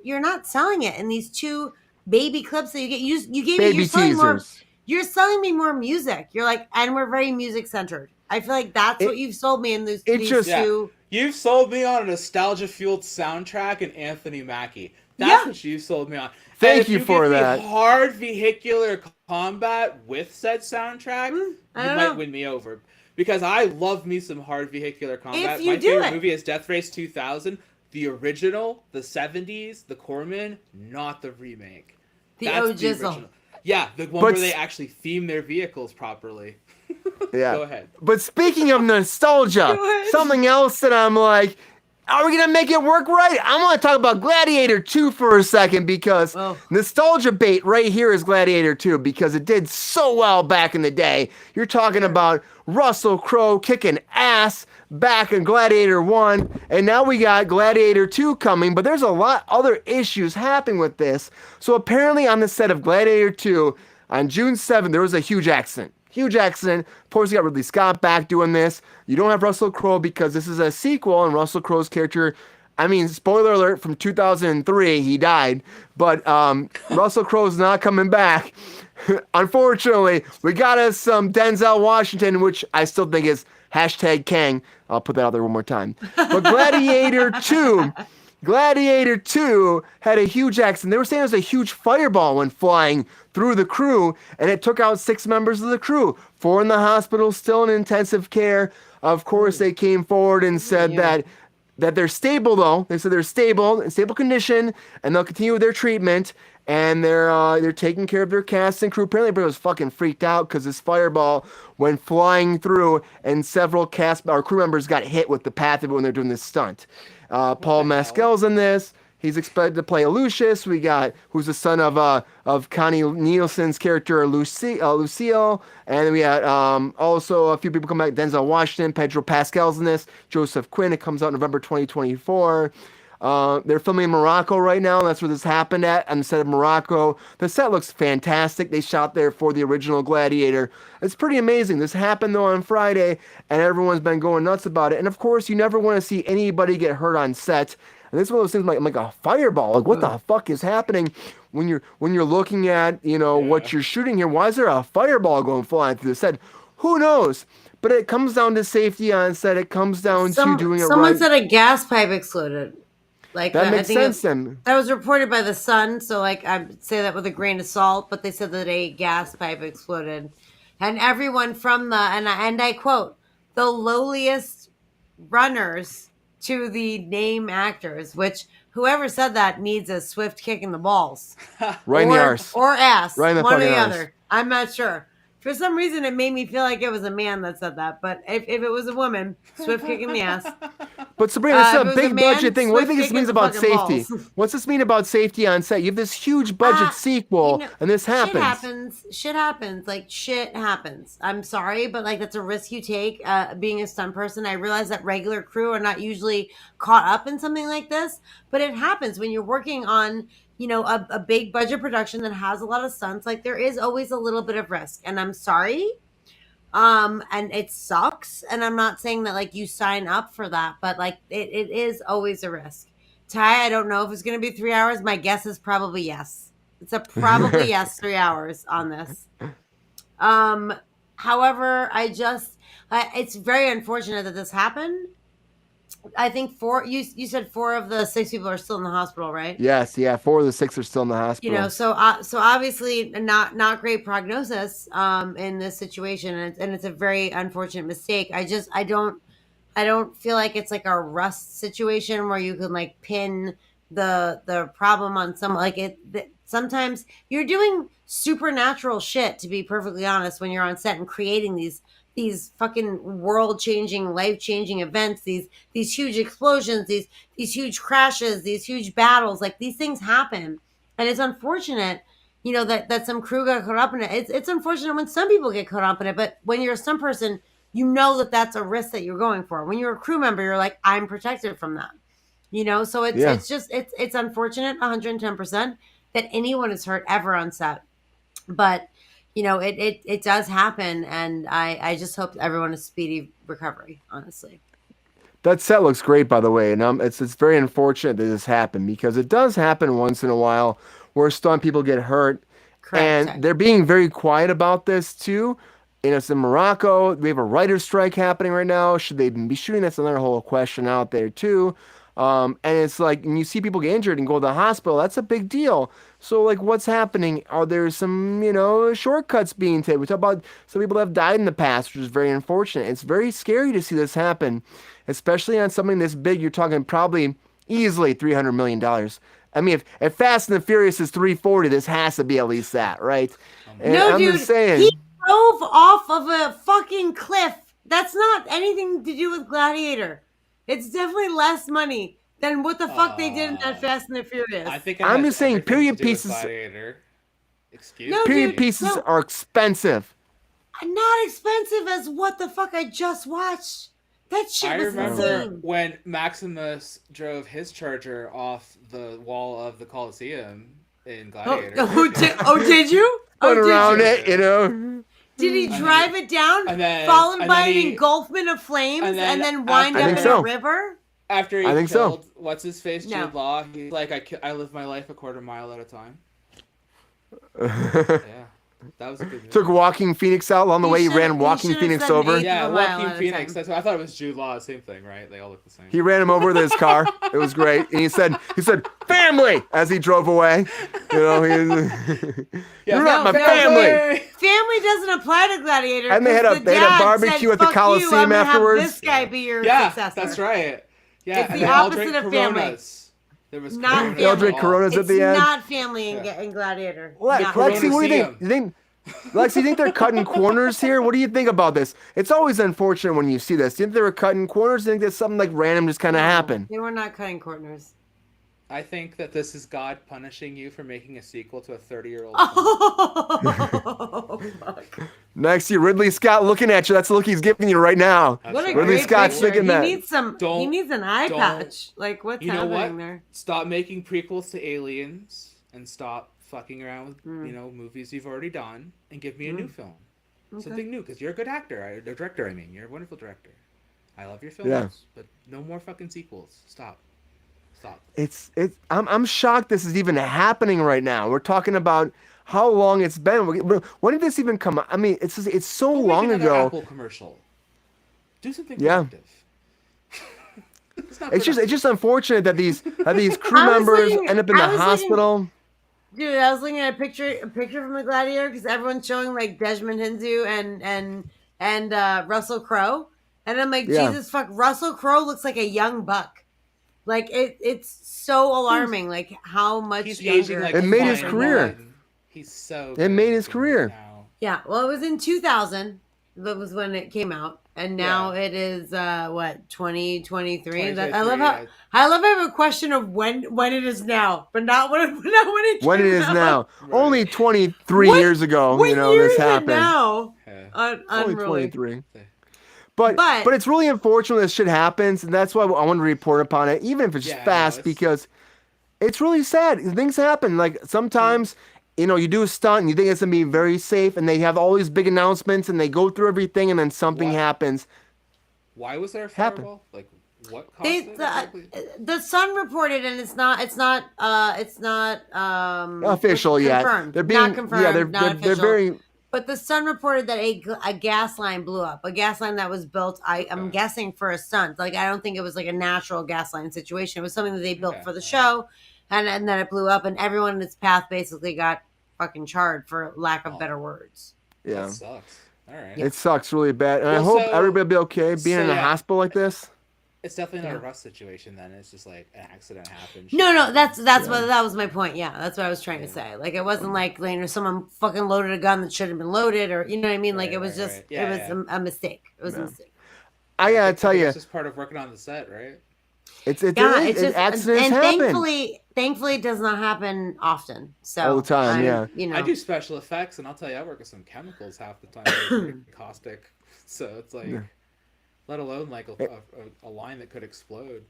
you're not selling it in these two baby clips that you get. You gave me. Baby You're selling more. teasers. You're selling me more music. You're like, and we're very music centered. I feel like that's what you've sold me in these just- two. You've sold me on a nostalgia-fueled soundtrack and Anthony Mackie. That's Yeah. what you sold me on. Thank And if you for give me that. hard vehicular combat with said soundtrack, I you don't might know. win me over. Because I love me some hard vehicular combat. If you My do favorite it. movie is Death Race 2000. The original, the 70s, the Corman, not the remake. The That's O'Jizzle. original. Yeah, the one But where they actually theme their vehicles properly. Yeah. Go ahead. But speaking of nostalgia, something else that I'm like, are we gonna make it work right? I want to talk about Gladiator 2 for a second because Oh. nostalgia bait right here is Gladiator 2 because it did so well back in the day. You're talking about Russell Crowe kicking ass back in Gladiator 1, and now we got Gladiator 2 coming, but there's a lot other issues happening with this. So apparently on the set of Gladiator 2, on June 7th, there was a huge accident. Huge accident. Of course, you got Ridley Scott back doing this. You don't have Russell Crowe because this is a sequel, and Russell Crowe's character, I mean, spoiler alert, from 2003, he died. But Russell Crowe's not coming back. Unfortunately, we got us some Denzel Washington, which I still think is hashtag Kang. I'll put that out there one more time. But Gladiator 2... Gladiator 2 had a huge accident. They were saying it was a huge fireball went flying through the crew, and it took out 6 members of the crew. 4 in the hospital, still in intensive care. Of course, they came forward and said that they're stable, though. They said they're stable, in stable condition, and they'll continue with their treatment. And they're taking care of their cast and crew. Apparently, everybody was fucking freaked out because this fireball went flying through, and several cast or crew members got hit with the path of it when they're doing this stunt. Paul Mescal's in this. He's expected to play Lucius. We got who's the son of Connie Nielsen's character Lucille, and then we had also a few people come back. Denzel Washington, Pedro Pascal's in this. Joseph Quinn. It comes out November 2024. They're filming in Morocco right now. That's where this happened at, on the set of Morocco. The set looks fantastic. They shot there for the original Gladiator. It's pretty amazing. This happened, though, on Friday, and everyone's been going nuts about it. And, of course, you never want to see anybody get hurt on set. And this is one of those things like a fireball. Like, what the fuck is happening when you're looking at, what you're shooting here? Why is there a fireball going flying through the set? Who knows? But it comes down to safety on set. It comes down to doing it right. Someone said a gas pipe exploded. Like that I makes think sense then. That was reported by The Sun, so I say that with a grain of salt, but they said that a gas pipe exploded. And everyone from and I quote, the lowliest runners to the name actors, which whoever said that needs a swift kick in the balls. Right in the arse. Or ass. Right in the one or fucking the arse. other. I'm not sure. For some reason, it made me feel like it was a man that said that. But if it was a woman, swift kick in the ass. But Sabrina, this if is it a was big a man, budget thing. What do you swift think this kick means in the about fucking safety? balls. What's this mean about safety on set? You have this huge budget sequel, and this happens. Shit happens. Like, shit happens. I'm sorry, but, like, that's a risk you take being a stunt person. I realize that regular crew are not usually caught up in something like this, but it happens when you're working on, a big budget production that has a lot of stunts. Like, there is always a little bit of risk, and I'm sorry. And it sucks. And I'm not saying that like you sign up for that, but like it is always a risk. Ty, I don't know if it's going to be 3 hours. My guess is probably yes. It's a probably yes, 3 hours on this. However, it's very unfortunate that this happened. I think you said 4 of the 6 people are still in the hospital, right? Yes, yeah, 4 of the 6 are still in the hospital. So obviously not great prognosis in this situation, and it's a very unfortunate mistake. I don't feel like it's like a Rust situation where you can like pin the problem on someone. Like sometimes you're doing supernatural shit, to be perfectly honest, when you're on set and creating these fucking world-changing, life-changing events, these huge explosions, these huge crashes, these huge battles. Like, these things happen. And it's unfortunate, that some crew got caught up in it. It's unfortunate when some people get caught up in it, but when you're some person, that that's a risk that you're going for. When you're a crew member, you're like, I'm protected from that. So it's unfortunate, 110%, that anyone is hurt ever on set. But it does happen, and I just hope everyone has speedy recovery, honestly. That set looks great, by the way, and it's very unfortunate that this happened because it does happen once in a while where stunt people get hurt. Correct. And they're being very quiet about this too. It's in Morocco. We have a writer's strike happening right now. Should they even be shooting? That's another whole question out there too. And it's like, when you see people get injured and go to the hospital, that's a big deal. So, like, what's happening? Are there some, shortcuts being taken? We talk about some people that have died in the past, which is very unfortunate. It's very scary to see this happen, especially on something this big. You're talking probably Easily $300 million. I mean, if Fast and the Furious is 340, this has to be at least that, right? And No, I'm dude, just saying. he drove off of a fucking cliff. That's not anything to do with Gladiator. It's definitely less money than what the fuck they did in that Fast and the Furious. I think I'm just saying, everything period to do with pieces. Gladiator. Excuse No, me. Period dude, pieces no. are expensive. Not expensive as what the fuck I just watched. That shit I was remember insane. when Maximus drove his charger off the wall of the Coliseum in Gladiator. Did you? Put did around you? it, you know. Did he drive it down, and then- followed and by then an he- engulfment of flames, and and then then wind after- up I in think so. a river? After he I think so. killed what's his face, No. Jude Law, he's like, I live my life a quarter mile at a time. Yeah, that was a good movie. Took Walking Phoenix out along the way. He ran Walking should've Phoenix said an over. eighth Yeah, of a mile Joaquin at a Phoenix. time. That's what I thought it was Jude Law. Same thing, right? They all look the same. He ran him over with his car. It was great. And he said, family, as he drove away. You know, you're not my no, family. Family doesn't apply to Gladiator. And they had 'cause a- the they had a dad barbecue said, at the "Fuck you, Coliseum I'm gonna afterwards." Have this guy be your Yeah, successor. that's right. Yeah, It's and the they all opposite drink of family. Coronas. There was Not Coronas They all drink all. Coronas at It's the end. not family in Gladiator. Le- Not Lexi, family. what do you think? Coliseum. You think? Lexi, you think they're cutting corners here? What do you think about this? It's always unfortunate when you see this. Do you think they were cutting corners? Do you think that something like random just kind of happened? They were not cutting corners. I think that this is God punishing you for making a sequel to a 30-year-old. Oh, fuck. Next, you Ridley Scott looking at you. That's the look he's giving you right now. What a Ridley great Scott's picture. thinking He that. needs some. He Don't- needs an eye don't- patch. Like what's You know happening what? there? Stop making prequels to Aliens and stop fucking around with movies you've already done and give me a new film, something new. Because you're a good actor, a director. I mean, you're a wonderful director. I love your films, Yeah. but no more fucking sequels. Stop. I'm shocked this is even happening right now. We're talking about how long it's been. When did this even come out? I mean, it's so Don't make long another ago. Apple commercial. Do something Yeah. productive. It's just unfortunate that these crew I was members looking- end up in the I was looking- hospital. Dude, I was looking at a picture from the Gladiator because everyone's showing like Desmond Hinzu and Russell Crowe, and I'm like, Yeah. Jesus fuck, Russell Crowe looks like a young buck. Like it's so alarming, like how much He's younger. aging like It made his fine career. wine. He's so. It made good his looking career. now. Yeah, well, it was in 2000. That was when it came out, and now it is 2023. I love how yeah. I have a question of when it is now, but not when it When it came is out. now. Right. Only 23 What- year ago, What year this is it happened. now? Yeah. Only Unruly. 23. Yeah. But it's really unfortunate this shit happens, and that's why I want to report upon it, even if it's just Yeah, I know, fast, it's- because it's really sad. Things happen. Like sometimes, you do a stunt and you think it's gonna be very safe, and they have all these big announcements, and they go through everything, and then something What? happens. Why was there a Happened. fireball? Like what caused They, it? exactly? the Sun reported, and it's not Official yet? confirmed. They're being not confirmed. yeah. They're not they're official. very But the Sun reported that a gas line blew up. A gas line that was built, I'm guessing, for a stunt. Like, I don't think it was like a natural gas line situation. It was something that they built Okay, for the alright. show. And then it blew up, and everyone in its path basically got fucking charred, for lack of better words. yeah. That sucks. All right. It sucks really bad, and I Well, hope so- everybody will be okay. Being so in a yeah. hospital like this. It's definitely not a Yeah. Russ situation then. It's just like an accident happened. No, that's what that was my point. Yeah, that's what I was trying to say. Like, it wasn't like someone fucking loaded a gun that shouldn't have been loaded, or you know what I mean. Like, Right, it was right, just right. Yeah, it was a mistake. It was a mistake. I gotta tell you, It's just part of working on the set, right? it's Yeah, it's just accidents and happen. thankfully, it does not happen often. So All the time, yeah. You know, I do special effects, and I'll tell you, I work with some chemicals half the time. They're pretty caustic, so it's like, let alone like a line that could explode.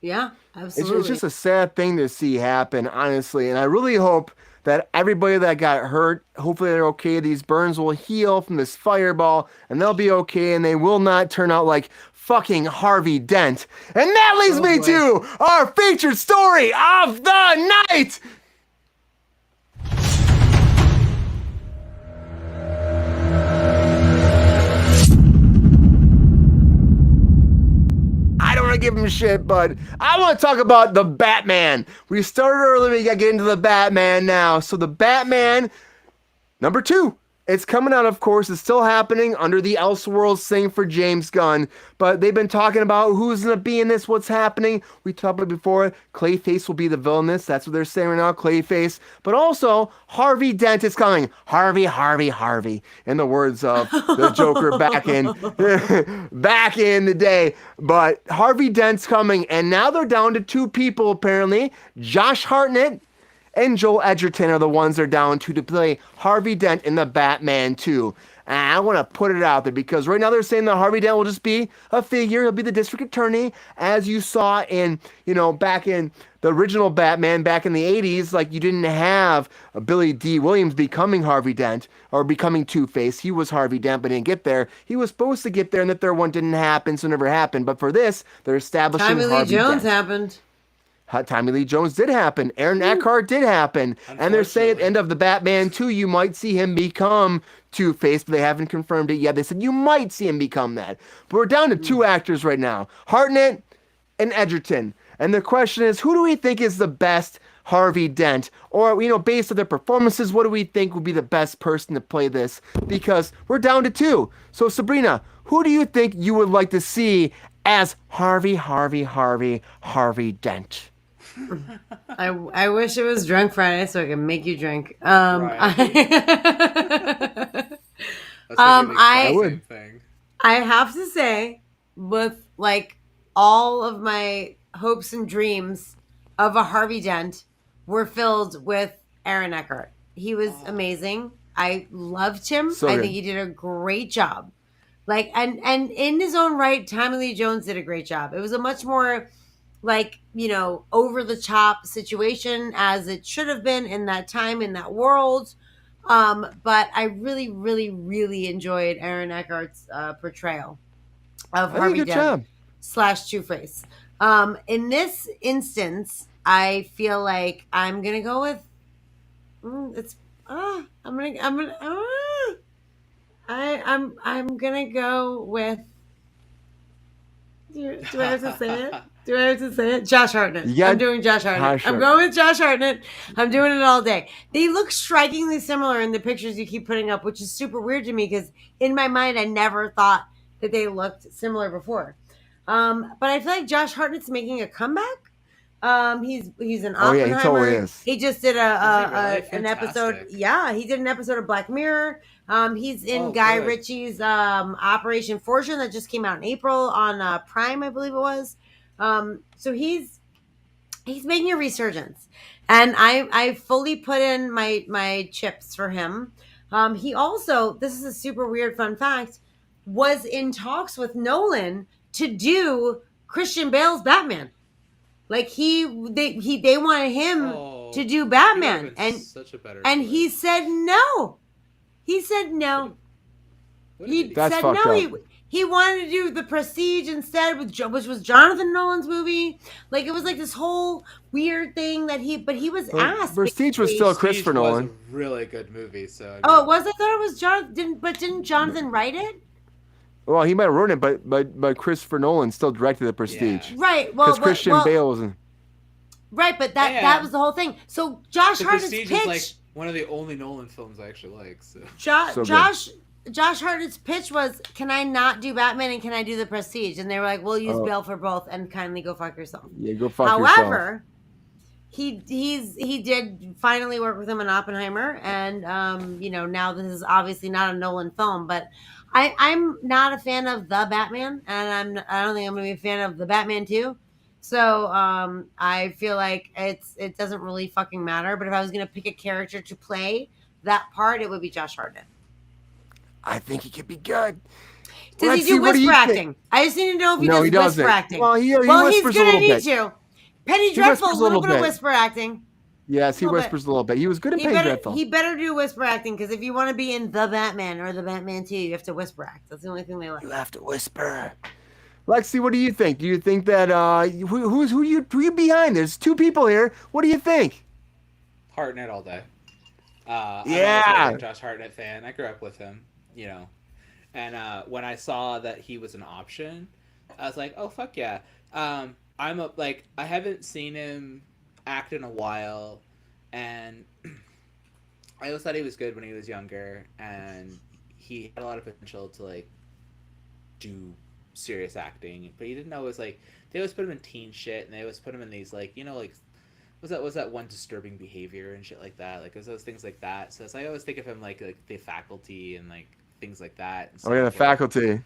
yeah, It's absolutely. just a sad thing to see happen, honestly. And I really hope that everybody that got hurt, hopefully they're okay. These burns will heal from this fireball, and they'll be okay, and they will not turn out like fucking Harvey Dent. And that leads me boy. to our featured story of the night. I don't want to give him shit, but I want to talk about the Batman. We started early, we got to get into the Batman now. So the Batman, number 2, It's coming out, of course. It's still happening under the Elseworlds thing for James Gunn. But they've been talking about who's going to be in this, what's happening. We talked about it before. Clayface will be the villainess. That's what they're saying right now, Clayface. But also, Harvey Dent is coming. Harvey, Harvey, Harvey. In the words of the Joker back in the day. But Harvey Dent's coming. And now they're down to 2 people, apparently. Josh Hartnett and Joel Edgerton are the ones they're down to play Harvey Dent in the Batman 2. And I want to put it out there because right now they're saying that Harvey Dent will just be a figure. He'll be the district attorney, as you saw in, back in the original Batman back in the 80s. Like, you didn't have Billy D. Williams becoming Harvey Dent or becoming Two-Face. He was Harvey Dent, but didn't get there. He was supposed to get there, and the third one didn't happen, so it never happened. But for this, they're establishing Tommy Lee Harvey Jones Dent. happened. Tommy Lee Jones did happen. Aaron Eckhart did happen. And they're saying at the end of the Batman 2, you might see him become Two-Face, but they haven't confirmed it yet. They said you might see him become that. But we're down to 2 actors right now, Hartnett and Edgerton. And the question is, who do we think is the best Harvey Dent? Or, based on their performances, what do we think would be the best person to play this? Because we're down to 2. So, Sabrina, who do you think you would like to see as Harvey Dent? I wish it was Drunk Friday so I could make you drink. Right. I would. I have to say, with like all of my hopes and dreams of a Harvey Dent were filled with Aaron Eckhart. He was amazing. I loved him. So I good. think he did a great job. Like, and in his own right, Tommy Lee Jones did a great job. It was a much more over the top situation as it should have been in that time, in that world. But I really, really, really enjoyed Aaron Eckhart's portrayal of Harvey Dent / Two-Face. In this instance, I feel like I'm gonna go with I'm gonna go with. Do I have to say it? Do I have to say it? Josh Hartnett. I'm doing Josh Hartnett. I'm going with Josh Hartnett. I'm doing it all day. They look strikingly similar in the pictures you keep putting up, which is super weird to me because in my mind I never thought that they looked similar before. But I feel like Josh Hartnett's making a comeback. He's an Oppenheimer. Oh yeah, he totally is. He just did an episode. Fantastic. Yeah, he did an episode of Black Mirror. He's in Guy Ritchie's Operation Fortune that just came out in April on Prime, I believe it was. So he's making a resurgence, and I fully put in my chips for him. He also, this is a super weird fun fact, was in talks with Nolan to do Christian Bale's Batman. Like they wanted him to do Batman, and he said no. He said no. That's fucked up. He wanted to do The Prestige instead, which was Jonathan Nolan's movie. Like, it was like this whole weird thing that he was asked. Prestige was still Christopher Nolan. Was a really good movie. So It was. I thought it was Jonathan. Didn't Jonathan write it? Well, he might have written it, but Christopher Nolan still directed The Prestige. Yeah. Right. Well, because Christian Bale was in. Right, but that was the whole thing. So Josh Hartnett's pitch is like one of the only Nolan films I actually like. So. Josh Hartnett's pitch was, can I not do Batman and can I do The Prestige? And they were like, we'll use Bale for both and kindly go fuck yourself. Yeah, go fuck yourself. However, he did finally work with him in Oppenheimer, and now this is obviously not a Nolan film, but I'm not a fan of the Batman, and I don't think I'm gonna be a fan of the Batman 2. So I feel like it doesn't really fucking matter. But if I was gonna pick a character to play that part, it would be Josh Hartnett. I think he could be good. Does he do whisper acting? I just need to know if he does whisper acting. Well, he he's whispers gonna a little need bit. to. Penny Dreadful, a little bit of whisper acting. Yes, he whispers a little bit. He was good in Penny Dreadful. He better do whisper acting, because if you want to be in The Batman or The Batman 2, you have to whisper act. That's the only thing they like. You have to whisper. Lexi, what do you think? Do you think that who you behind? There's 2 people here. What do you think? Hartnett all day. I'm a Josh Hartnett fan. I grew up with him, and when I saw that he was an option, I was like, oh fuck yeah. I haven't seen him act in a while, and I always thought he was good when he was younger, and he had a lot of potential to like do serious acting, but he didn't always like. They always put him in teen shit, and they always put him in these like like was that one disturbing behavior and shit like that. Like it was those things like that. So I always think of him like The Faculty and like things like that. Oh yeah, The Faculty.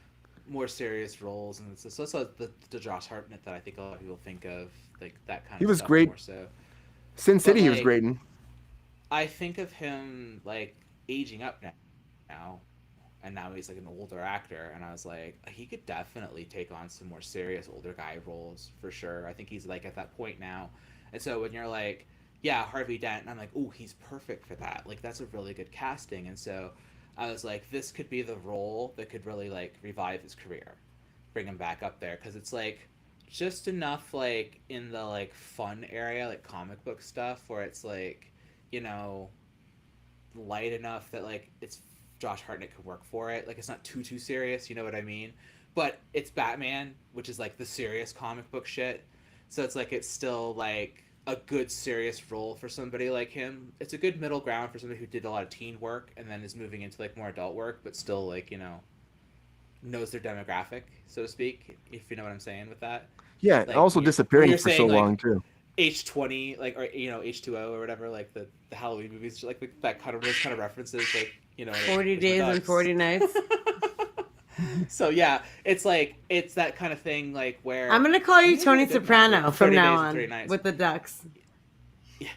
More serious roles, and it's also the Josh Hartnett that I think a lot of people think of, like that kind of. He was stuff great. More so. Sin City, he was like, great in. I think of him like aging up now, and now he's like an older actor, and I was like, he could definitely take on some more serious older guy roles for sure. I think he's like at that point now, and so when you're like, yeah, Harvey Dent, and I'm like, oh, he's perfect for that. Like that's a really good casting, and so I was like, this could be the role that could really like revive his career, bring him back up there, because it's like just enough like in the like fun area, like comic book stuff, where it's like, light enough that like it's Josh Hartnett could work for it. Like it's not too serious, you know what I mean? But it's Batman, which is like the serious comic book shit. So it's like it's still like a good serious role for somebody like him. It's a good middle ground for somebody who did a lot of teen work and then is moving into like more adult work, but still like, knows their demographic, so to speak, if you know what I'm saying with that. Yeah, like, also disappearing for saying, so like, long too. H20, like, or H2O or whatever, like the Halloween movies, like that kind of those kind of references, like 40 Days and 40 Nights. So yeah, it's like it's that kind of thing, like where I'm gonna call you Tony Soprano from 30 now Days and on 30 Nights. with the ducks. Yeah.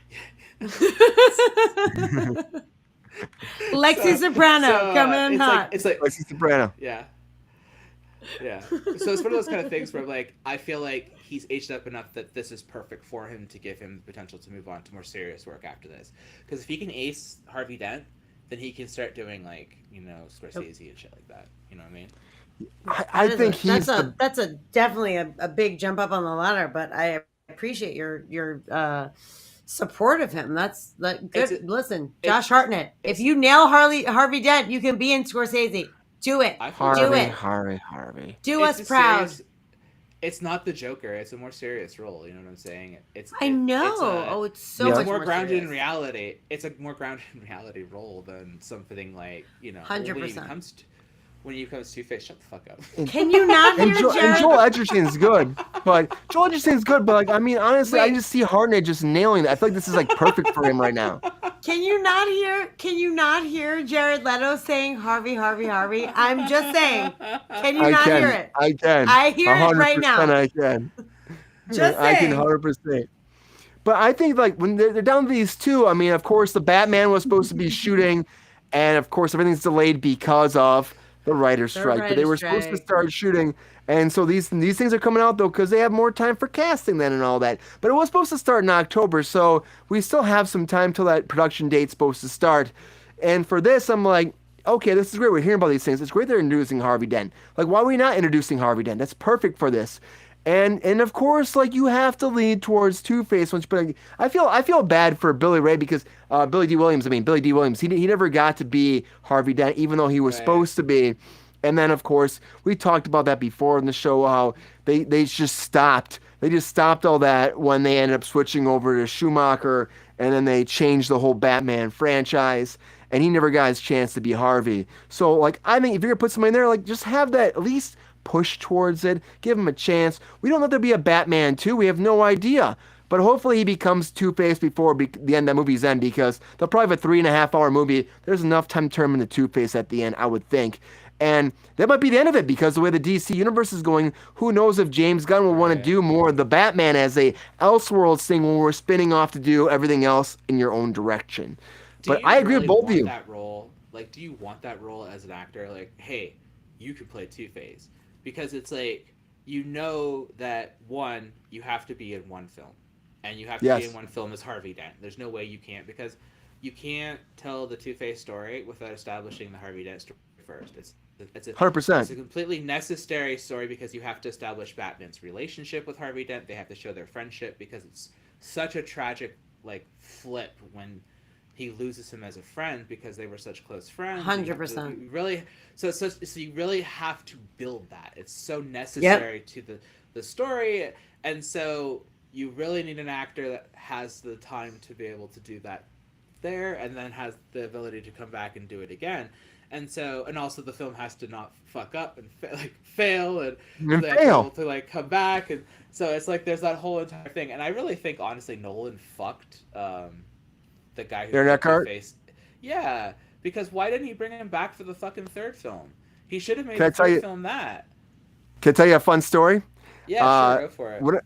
Lexi Soprano coming in it's hot. Like, it's like Lexi Soprano. Yeah. Yeah. So it's one of those kind of things where like I feel like he's aged up enough that this is perfect for him to give him the potential to move on to more serious work after this. Because if he can ace Harvey Dent, then he can start doing like, Scorsese and shit like that. You know what I mean? I think he's that's definitely a big jump up on the ladder, but I appreciate your support of him. That's good. Listen, Josh Hartnett, if you nail Harvey Dent, you can be in Scorsese. Do it. Do it. Harvey. Do us proud. It's not the Joker. It's a more serious role. You know what I'm saying? I know. It's so much more grounded serious. in reality. It's a more grounded in reality role than something like 100%. When you becomes Two-Face, shut the fuck up. Can you not hear Jared? And Joel Edgerton's good, but like I mean, honestly, I just see Hartnett just nailing it. I feel like this is like perfect for him right now. Can you not hear Jared Leto saying Harvey? I'm just saying. Can you not hear it? I can. I hear it right now. I can. Just I can saying. 100%. But I think like when they're down to these two, I mean, of course, the Batman was supposed to be shooting, and of course, everything's delayed because of the writer's strike. But they were supposed to start shooting, and so these things are coming out though because they have more time for casting then and all that. But it was supposed to start in October, so we still have some time till that production date's supposed to start. And for this, I'm like, okay, this is great. We're hearing about these things. It's great they're introducing Harvey Dent. Like, why are we not introducing Harvey Dent? That's perfect for this. And of course, like, you have to lead towards Two-Face. But I feel bad for Billy Ray because Billy D. Williams, he never got to be Harvey Dent, even though he was supposed to be. And then, of course, we talked about that before in the show, how they just stopped. They just stopped all that when they ended up switching over to Schumacher, and then they changed the whole Batman franchise, and he never got his chance to be Harvey. So, like, I think if you're going to put somebody in there, like, just have that at least push towards it, give him a chance. We don't know there'll be a Batman 2. We have no idea. But hopefully he becomes Two-Face before the end of that movie's end, because they'll probably have a 3.5-hour movie. There's enough time to turn him into Two-Face at the end, I would think. And that might be the end of it, because the way the DC universe is going, who knows if James Gunn will want to do more of the Batman as a Elseworlds thing when we're spinning off to do everything else in your own direction. But I agree with both of you. That role, like, do you want that role as an actor? Like, hey, you could play Two-Face. Because it's like, that, one, you have to be in one film. And you have to be in one film as Harvey Dent. There's no way you can't, because you can't tell the Two-Face story without establishing the Harvey Dent story first. It's 100%. It's a completely necessary story, because you have to establish Batman's relationship with Harvey Dent. They have to show their friendship, because it's such a tragic, like, flip when he loses him as a friend, because they were such close friends. 100%. So you really have to build that. It's so necessary to the story, and so you really need an actor that has the time to be able to do that there and then has the ability to come back and do it again. And so, and also the film has to not fuck up and fail, and And they have to be fail. able to like come back, and so it's like there's that whole entire thing. And I really think honestly Nolan fucked the guy who Aaron played Eckhart? Two-Face. Yeah, because why didn't he bring him back for the fucking third film? He should have made Can I the tell third you- film that. Can I tell you a fun story? Yeah, sure, go for it. When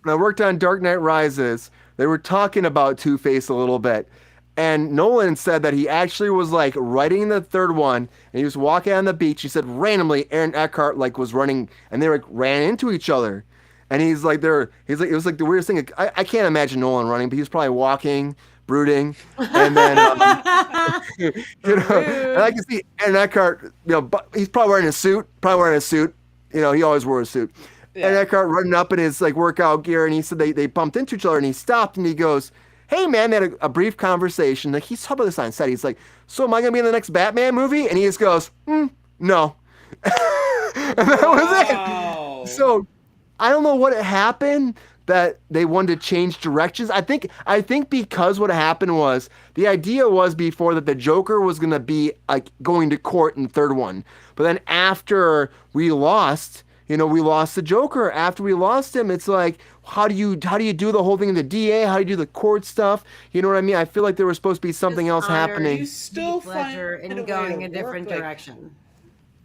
I worked on Dark Knight Rises, they were talking about Two-Face a little bit. And Nolan said that he actually was like writing the third one, and he was walking on the beach. He said randomly Aaron Eckhart like was running, and they like ran into each other. And he's like, it was like the weirdest thing. I can't imagine Nolan running, but he was probably walking, brooding, and then you know, and I can see Aaron Eckhart. You know, but he's probably wearing a suit. You know, he always wore a suit. Yeah. And Eckhart running up in his like workout gear, and he said they bumped into each other, and he stopped, and he goes, "Hey man," they had a brief conversation. Like he's talking about this on set. He's like, "So am I gonna be in the next Batman movie?" And he just goes, "No," and that was Wow. it. So I don't know what happened that they wanted to change directions. I think because what happened was the idea was before that the Joker was gonna be like going to court in the third one, but then after we lost. You know, we lost the Joker. After we lost him, it's like, how do you do the whole thing in the DA? How do you do the court stuff? You know what I mean? I feel like there was supposed to be something else honor happening. You still pleasure find in way going to a different work, direction.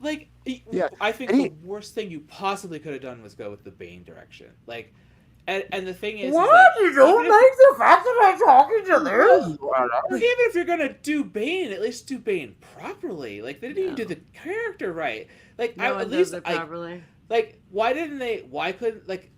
Like, Yeah. I think And the worst thing you possibly could have done was go with the Bane direction. Like, and the thing is, What? that You don't even like the fact that I'm talking to this? even if you're gonna do Bane, at least do Bane properly. Like, they didn't even do the character right. Like, No at one least does it properly. like, why couldn't, like,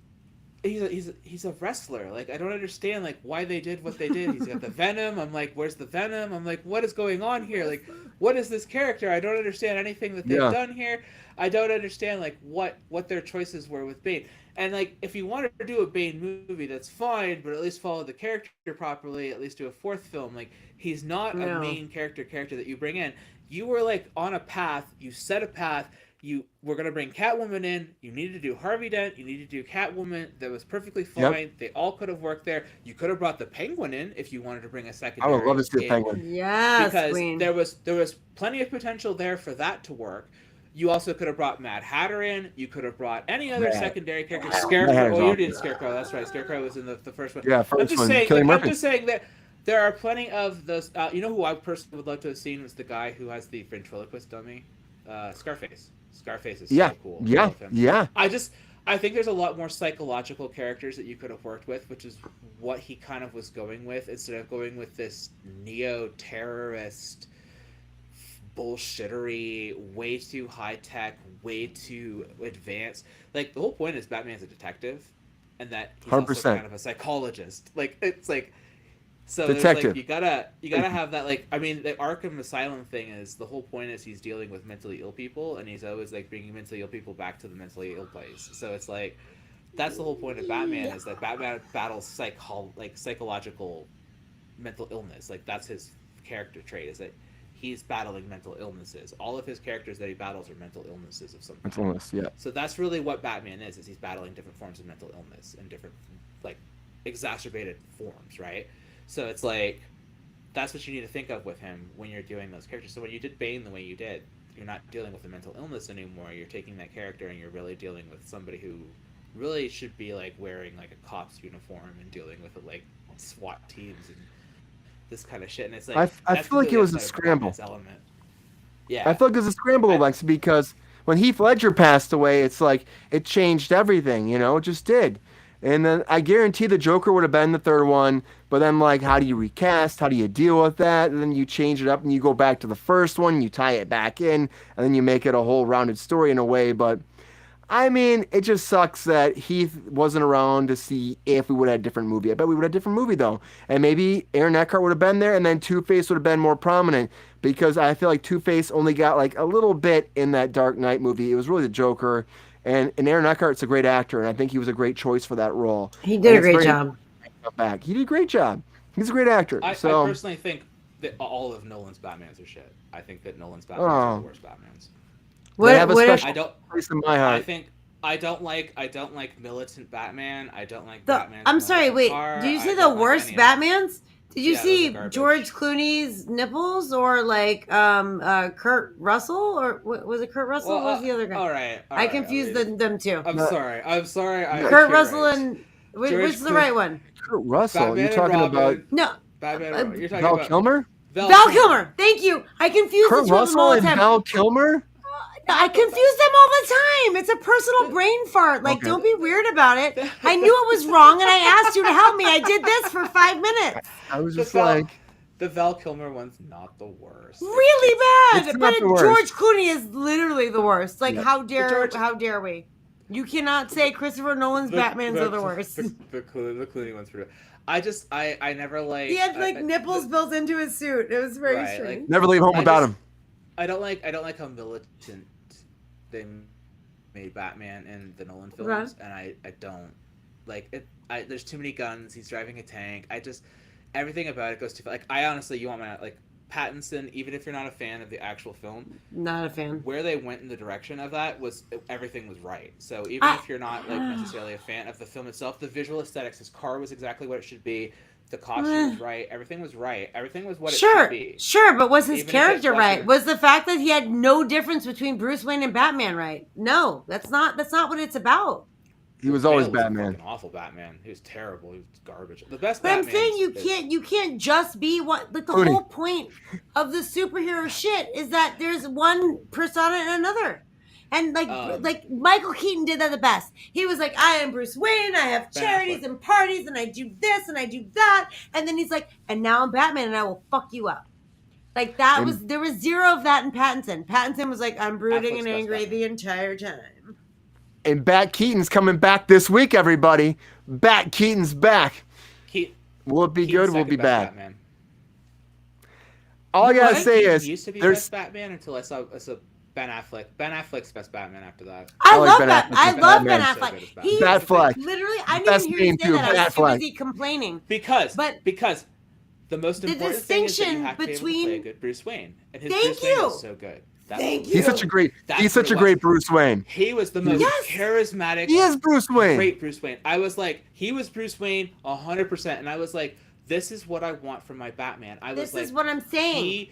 he's a wrestler. Like, I don't understand, like, why they did what they did. He's got the Venom. I'm like, where's the Venom? I'm like, what is going on here? Like, what is this character? I don't understand anything that they've done here. I don't understand, like, what their choices were with Bane. And, like, if you wanted to do a Bane movie, that's fine, but at least follow the character properly, at least do a fourth film. Like, he's not a main character that you bring in. You were, like, on a path. You set a path. You were going to bring Catwoman in. You needed to do Harvey Dent. You needed to do Catwoman. That was perfectly fine. Yep. They all could have worked there. You could have brought the Penguin in if you wanted to bring a I secondary. would love to see the in, Penguin. Yes, because Queen. there was plenty of potential there for that to work. You also could have brought Mad Hatter in. You could have brought any other secondary character. Mad Scarecrow. Hatter's Oh, you awesome. did Scarecrow. That's right. Scarecrow was in the first one. Yeah, I'm first just one. saying. Killing Like, I'm Murphy. just saying that there are plenty of those. You know who I personally would love to have seen was the guy who has the ventriloquist dummy, Scarface. Scarface is so cool. I love him. Yeah. I think there's a lot more psychological characters that you could have worked with, which is what he kind of was going with, instead of going with this neo-terrorist bullshittery, way too high-tech, way too advanced. Like, the whole point is Batman's a detective, and that he's 100%. also kind of a psychologist. Like, it's like... So Detective. there's like you gotta have that, like, I mean, the Arkham Asylum thing is, the whole point is he's dealing with mentally ill people, and he's always like bringing mentally ill people back to the mentally ill place. So it's like, that's the whole point of Batman, is that Batman battles psychological mental illness. Like, that's his character trait, is that he's battling mental illnesses. All of his characters that he battles are mental illnesses of some kind. Mental illness, yeah. So that's really what Batman is he's battling different forms of mental illness and different, like, exacerbated forms, right? So it's like, that's what you need to think of with him when you're doing those characters. So when you did Bane the way you did, you're not dealing with a mental illness anymore. You're taking that character and you're really dealing with somebody who really should be, like, wearing, like, a cop's uniform and dealing with, like, SWAT teams and this kind of shit. And it's like, I that's feel like it completely was a outside of scramble. Batman's element. Yeah. I feel like it was a scramble, Lex, because when Heath Ledger passed away, it's like it changed everything, you know, it just did. And then I guarantee the Joker would have been the third one, but then, like, how do you recast? How do you deal with that? And then you change it up and you go back to the first one, you tie it back in, and then you make it a whole rounded story in a way. But I mean, it just sucks that Heath wasn't around to see if we would have had a different movie. I bet we would have a different movie, though. And maybe Aaron Eckhart would have been there, and then Two-Face would have been more prominent, because I feel like Two-Face only got, like, a little bit in that Dark Knight movie. It was really the Joker. And Aaron Eckhart's a great actor, and I think he was a great choice for that role. He did a great job. Back. He did a great job. He's a great actor. I So personally think that all of Nolan's Batmans are shit. I think that Nolan's Batmans are the worst Batmans. they have a What special I don't. place in my I heart. think I don't like militant Batman. I don't like the, Batman. I'm sorry, wait. Car. Did you I say the don't like worst any of it. Batmans? Did you Yeah, those see are garbage. George Clooney's nipples or like Kurt Russell or was it Kurt Russell? Well, What was the other guy? all right. I confused them two. I'm sorry. I'm sorry. Kurt you're Russell right. and George which is the right one? Kurt Russell. Batman You're and talking Robin. about No, Batman. and Robin. You're talking Val about Kilmer? Val Kilmer. Thank you. I confuse Kurt the two of them all Russell the and time. Val Kilmer? I confuse them all the time. It's a personal brain fart. Like, Okay. don't be weird about it. I knew it was wrong, and I asked you to help me. I did this for 5 minutes. I was The just Val, like, the Val Kilmer one's not the worst. Really bad. It's But not the worst. George Clooney is literally the worst. Like, Yeah. how dare we? You cannot say Christopher Nolan's Batmans are the worst. The Clooney one's pretty. I never like. He had like I- nipples built into his suit. It was very Right, strange. never leave home I without just- him. I don't like how militant they made Batman in the Nolan films, and I don't like it. There's too many guns. He's driving a tank. Everything about it goes too far. Like, I honestly, you want my like Pattinson, even if you're not a fan of the actual film, Not a fan. where they went in the direction of that was everything was right. So even I- if you're not like necessarily a fan of the film itself, the visual aesthetics, his car was exactly what it should be. The costume was right. Everything was right. Everything was what it should be. Sure, but was his Even if it character right? wasn't- Was the fact that he had no difference between Bruce Wayne and Batman right? No, that's not what it's about. He was always Bale was a Batman. fucking awful Batman. He was terrible. He was garbage. The best. But I'm Batmans saying is- you can't just be what like the Clooney. whole point of the superhero shit is that there's one persona and another. And like Michael Keaton did that the best. He was like, I am Bruce Wayne, I have Ben charities Affleck. and parties and I do this and I do that. And then he's like, and now I'm Batman and I will fuck you up. Like that And- there was zero of that in Pattinson. Pattinson was like, I'm brooding Affleck's and best angry Batman. the entire time. And Bat Keaton's coming back this week, everybody. Bat Keaton's back. Will it be Keaton's good? Will it second be best bad? Batman. All I gotta What? say Keaton is, used to be there's best Batman until I saw Ben Affleck. Ben Affleck's best Batman after that. I I like love Ben that. Affleck I as love Ben Batman. So Affleck. good as He Batfleck. literally, I Best didn't hear you name say too, that. I was too Batfleck. busy complaining. Because But- the most The important thing is that you distinction have to be able to between- play a good Bruce Wayne, and his Thank Bruce Wayne you. is so good. That's Thank what- he's such a great. That's He's such what a it great was. Bruce Wayne. He was the most Yes. charismatic. He is Bruce Wayne. Great Bruce Wayne. I was like, he was Bruce Wayne 100%, and I was like, this is what I want from my Batman. I was This like, is what I'm saying.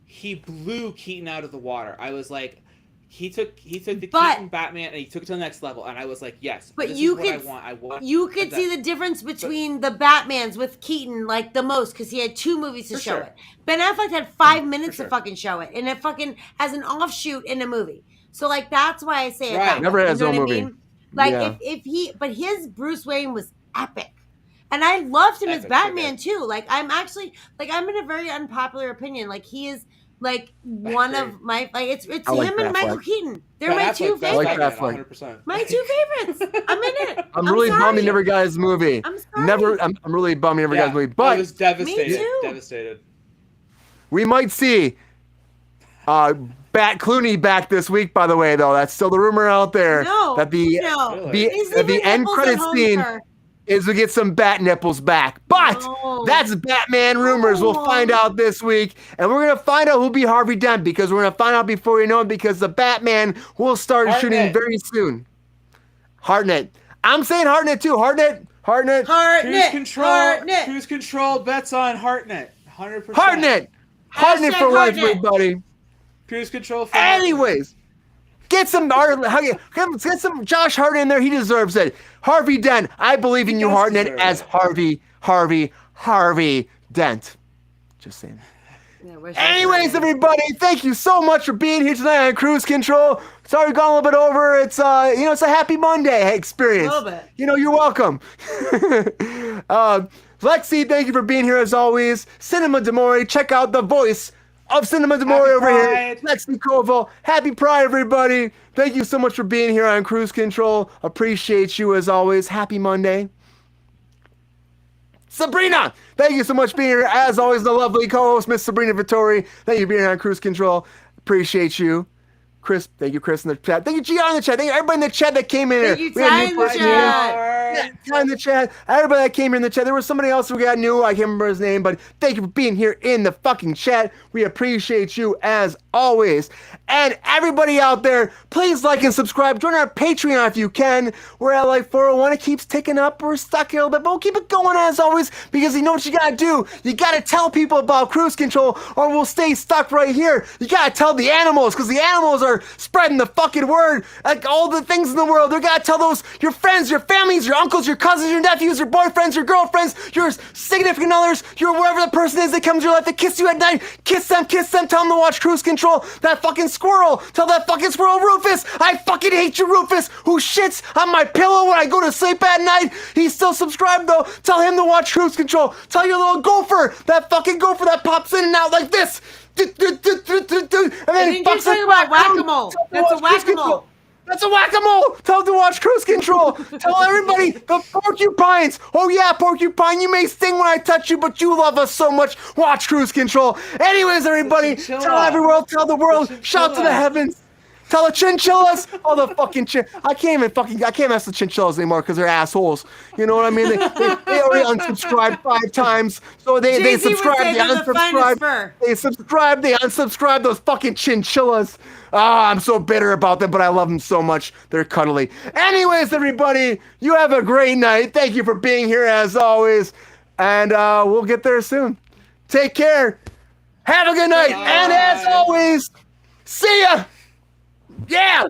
he blew Keaton out of the water. I was like, he took the But- Keaton Batman and he took it to the next level, and I was like, yes, But this you is what could- I want. I want. You could that. see the difference between the Batmans with Keaton like the most because he had 2 movies to For show sure. it. Ben Affleck had 5 minutes sure. to fucking show it, and it fucking as an offshoot in a movie. So like that's why I say it. Right. that way. Never had his You know own what I movie. mean? Like Yeah. but his Bruce Wayne was epic. And I loved him as Epic, Batman okay. too. Like I'm in a very unpopular opinion. Like he is like one of my like it's I like him and Batfleck. Michael Keaton. They're Ben my Affleck, 2 best I like favorites. Batman, Batfleck. 100%. My 2 favorites. I'm in it. I'm really bummed he sorry. never got his movie. I'm sorry. Never. I'm really bummed he never got his movie. I But was devastated. Me too. Devastated. we might see Bat Clooney back this week. By the way, though, that's still the rumor out there. No, that the no. Really? These the even end nipples credit at home, scene sir. is we get some bat nipples back. But No. that's Batman rumors. We'll No. find out this week. And we're going to find out who'll be Harvey Dent because we're going to find out before we know it because the Batman will start shooting Hartnett. very soon. Hartnett. I'm saying Hartnett too. Hartnett. Cruise Hartnett. control. Hartnett. Cruise control bets on Hartnett. 100%. Hartnett. Hartnett Hashtag for life, Hartnett. everybody. Cruise control. For Anyways, get some get some Josh Hart in there. He deserves it. Harvey Dent. I believe in He you, does Hartnett, deserve as it. Harvey Dent. Just saying. Yeah, wish I Anyways, could. everybody, thank you so much for being here tonight on Cruise Control. Sorry, we got a little bit over. It's it's a happy Monday experience. A little bit. You're welcome. Lexi, thank you for being here as always. Cinema Demore, check out the voice of Cinema Demore Happy over here. Pride. Lexi Covill, happy Pride, everybody. Thank you so much for being here on Cruise Control. Appreciate you as always. Happy Monday. Sabrina, thank you so much for being here. As always, the lovely co-host, Miss Sabrina Vittori. Thank you for being here on Cruise Control. Appreciate you. Chris. Thank you, Chris, in the chat. Thank you, Gian in the chat. Thank you, everybody in the chat that came in Thank here. you, We had Ty new in the person chat. here. Yeah, in the chat. Everybody that came here in the chat. There was somebody else we got new. I can't remember his name, but thank you for being here in the fucking chat. We appreciate you as always. And everybody out there, please like and subscribe. Join our Patreon if you can. We're at like 401. It keeps ticking up. We're stuck here a little bit, but we'll keep it going as always because you know what you gotta do. You gotta tell people about Kruse Control or we'll stay stuck right here. You gotta tell the animals because the animals are spreading the fucking word. Like all the things in the world, they gotta tell those your friends, your families, your uncles, your cousins, your nephews, your boyfriends, your girlfriends, your significant others, your wherever the person is that comes to your life that kiss you at night. Kiss them, tell them to watch Kruse Control. That fucking squirrel, tell that fucking squirrel Rufus, I fucking hate you, Rufus, who shits on my pillow when I go to sleep at night. He's still subscribed though. Tell him to watch Kruse Control. Tell your little gopher, that fucking gopher that pops in and out like this. And then I think you're talking about whack-a-mole. That's a whack-a-mole. That's a whack-a-mole! Tell them to watch Kruse Control! Tell everybody the porcupines! Oh yeah, porcupine, you may sting when I touch you, but you love us so much. Watch Kruse Control. Anyways, everybody, tell everyone, tell the world, shout to the heavens. Tell the chinchillas! Oh, the fucking I can't mess with chinchillas anymore because they're assholes. You know what I mean? They already unsubscribed 5 times. So they subscribe, they unsubscribe. They subscribe, they unsubscribe, those fucking chinchillas. Ah, I'm so bitter about them, but I love them so much. They're cuddly. Anyways, everybody, you have a great night. Thank you for being here as always. And we'll get there soon. Take care. Have a good night. And as always, see ya. Yeah!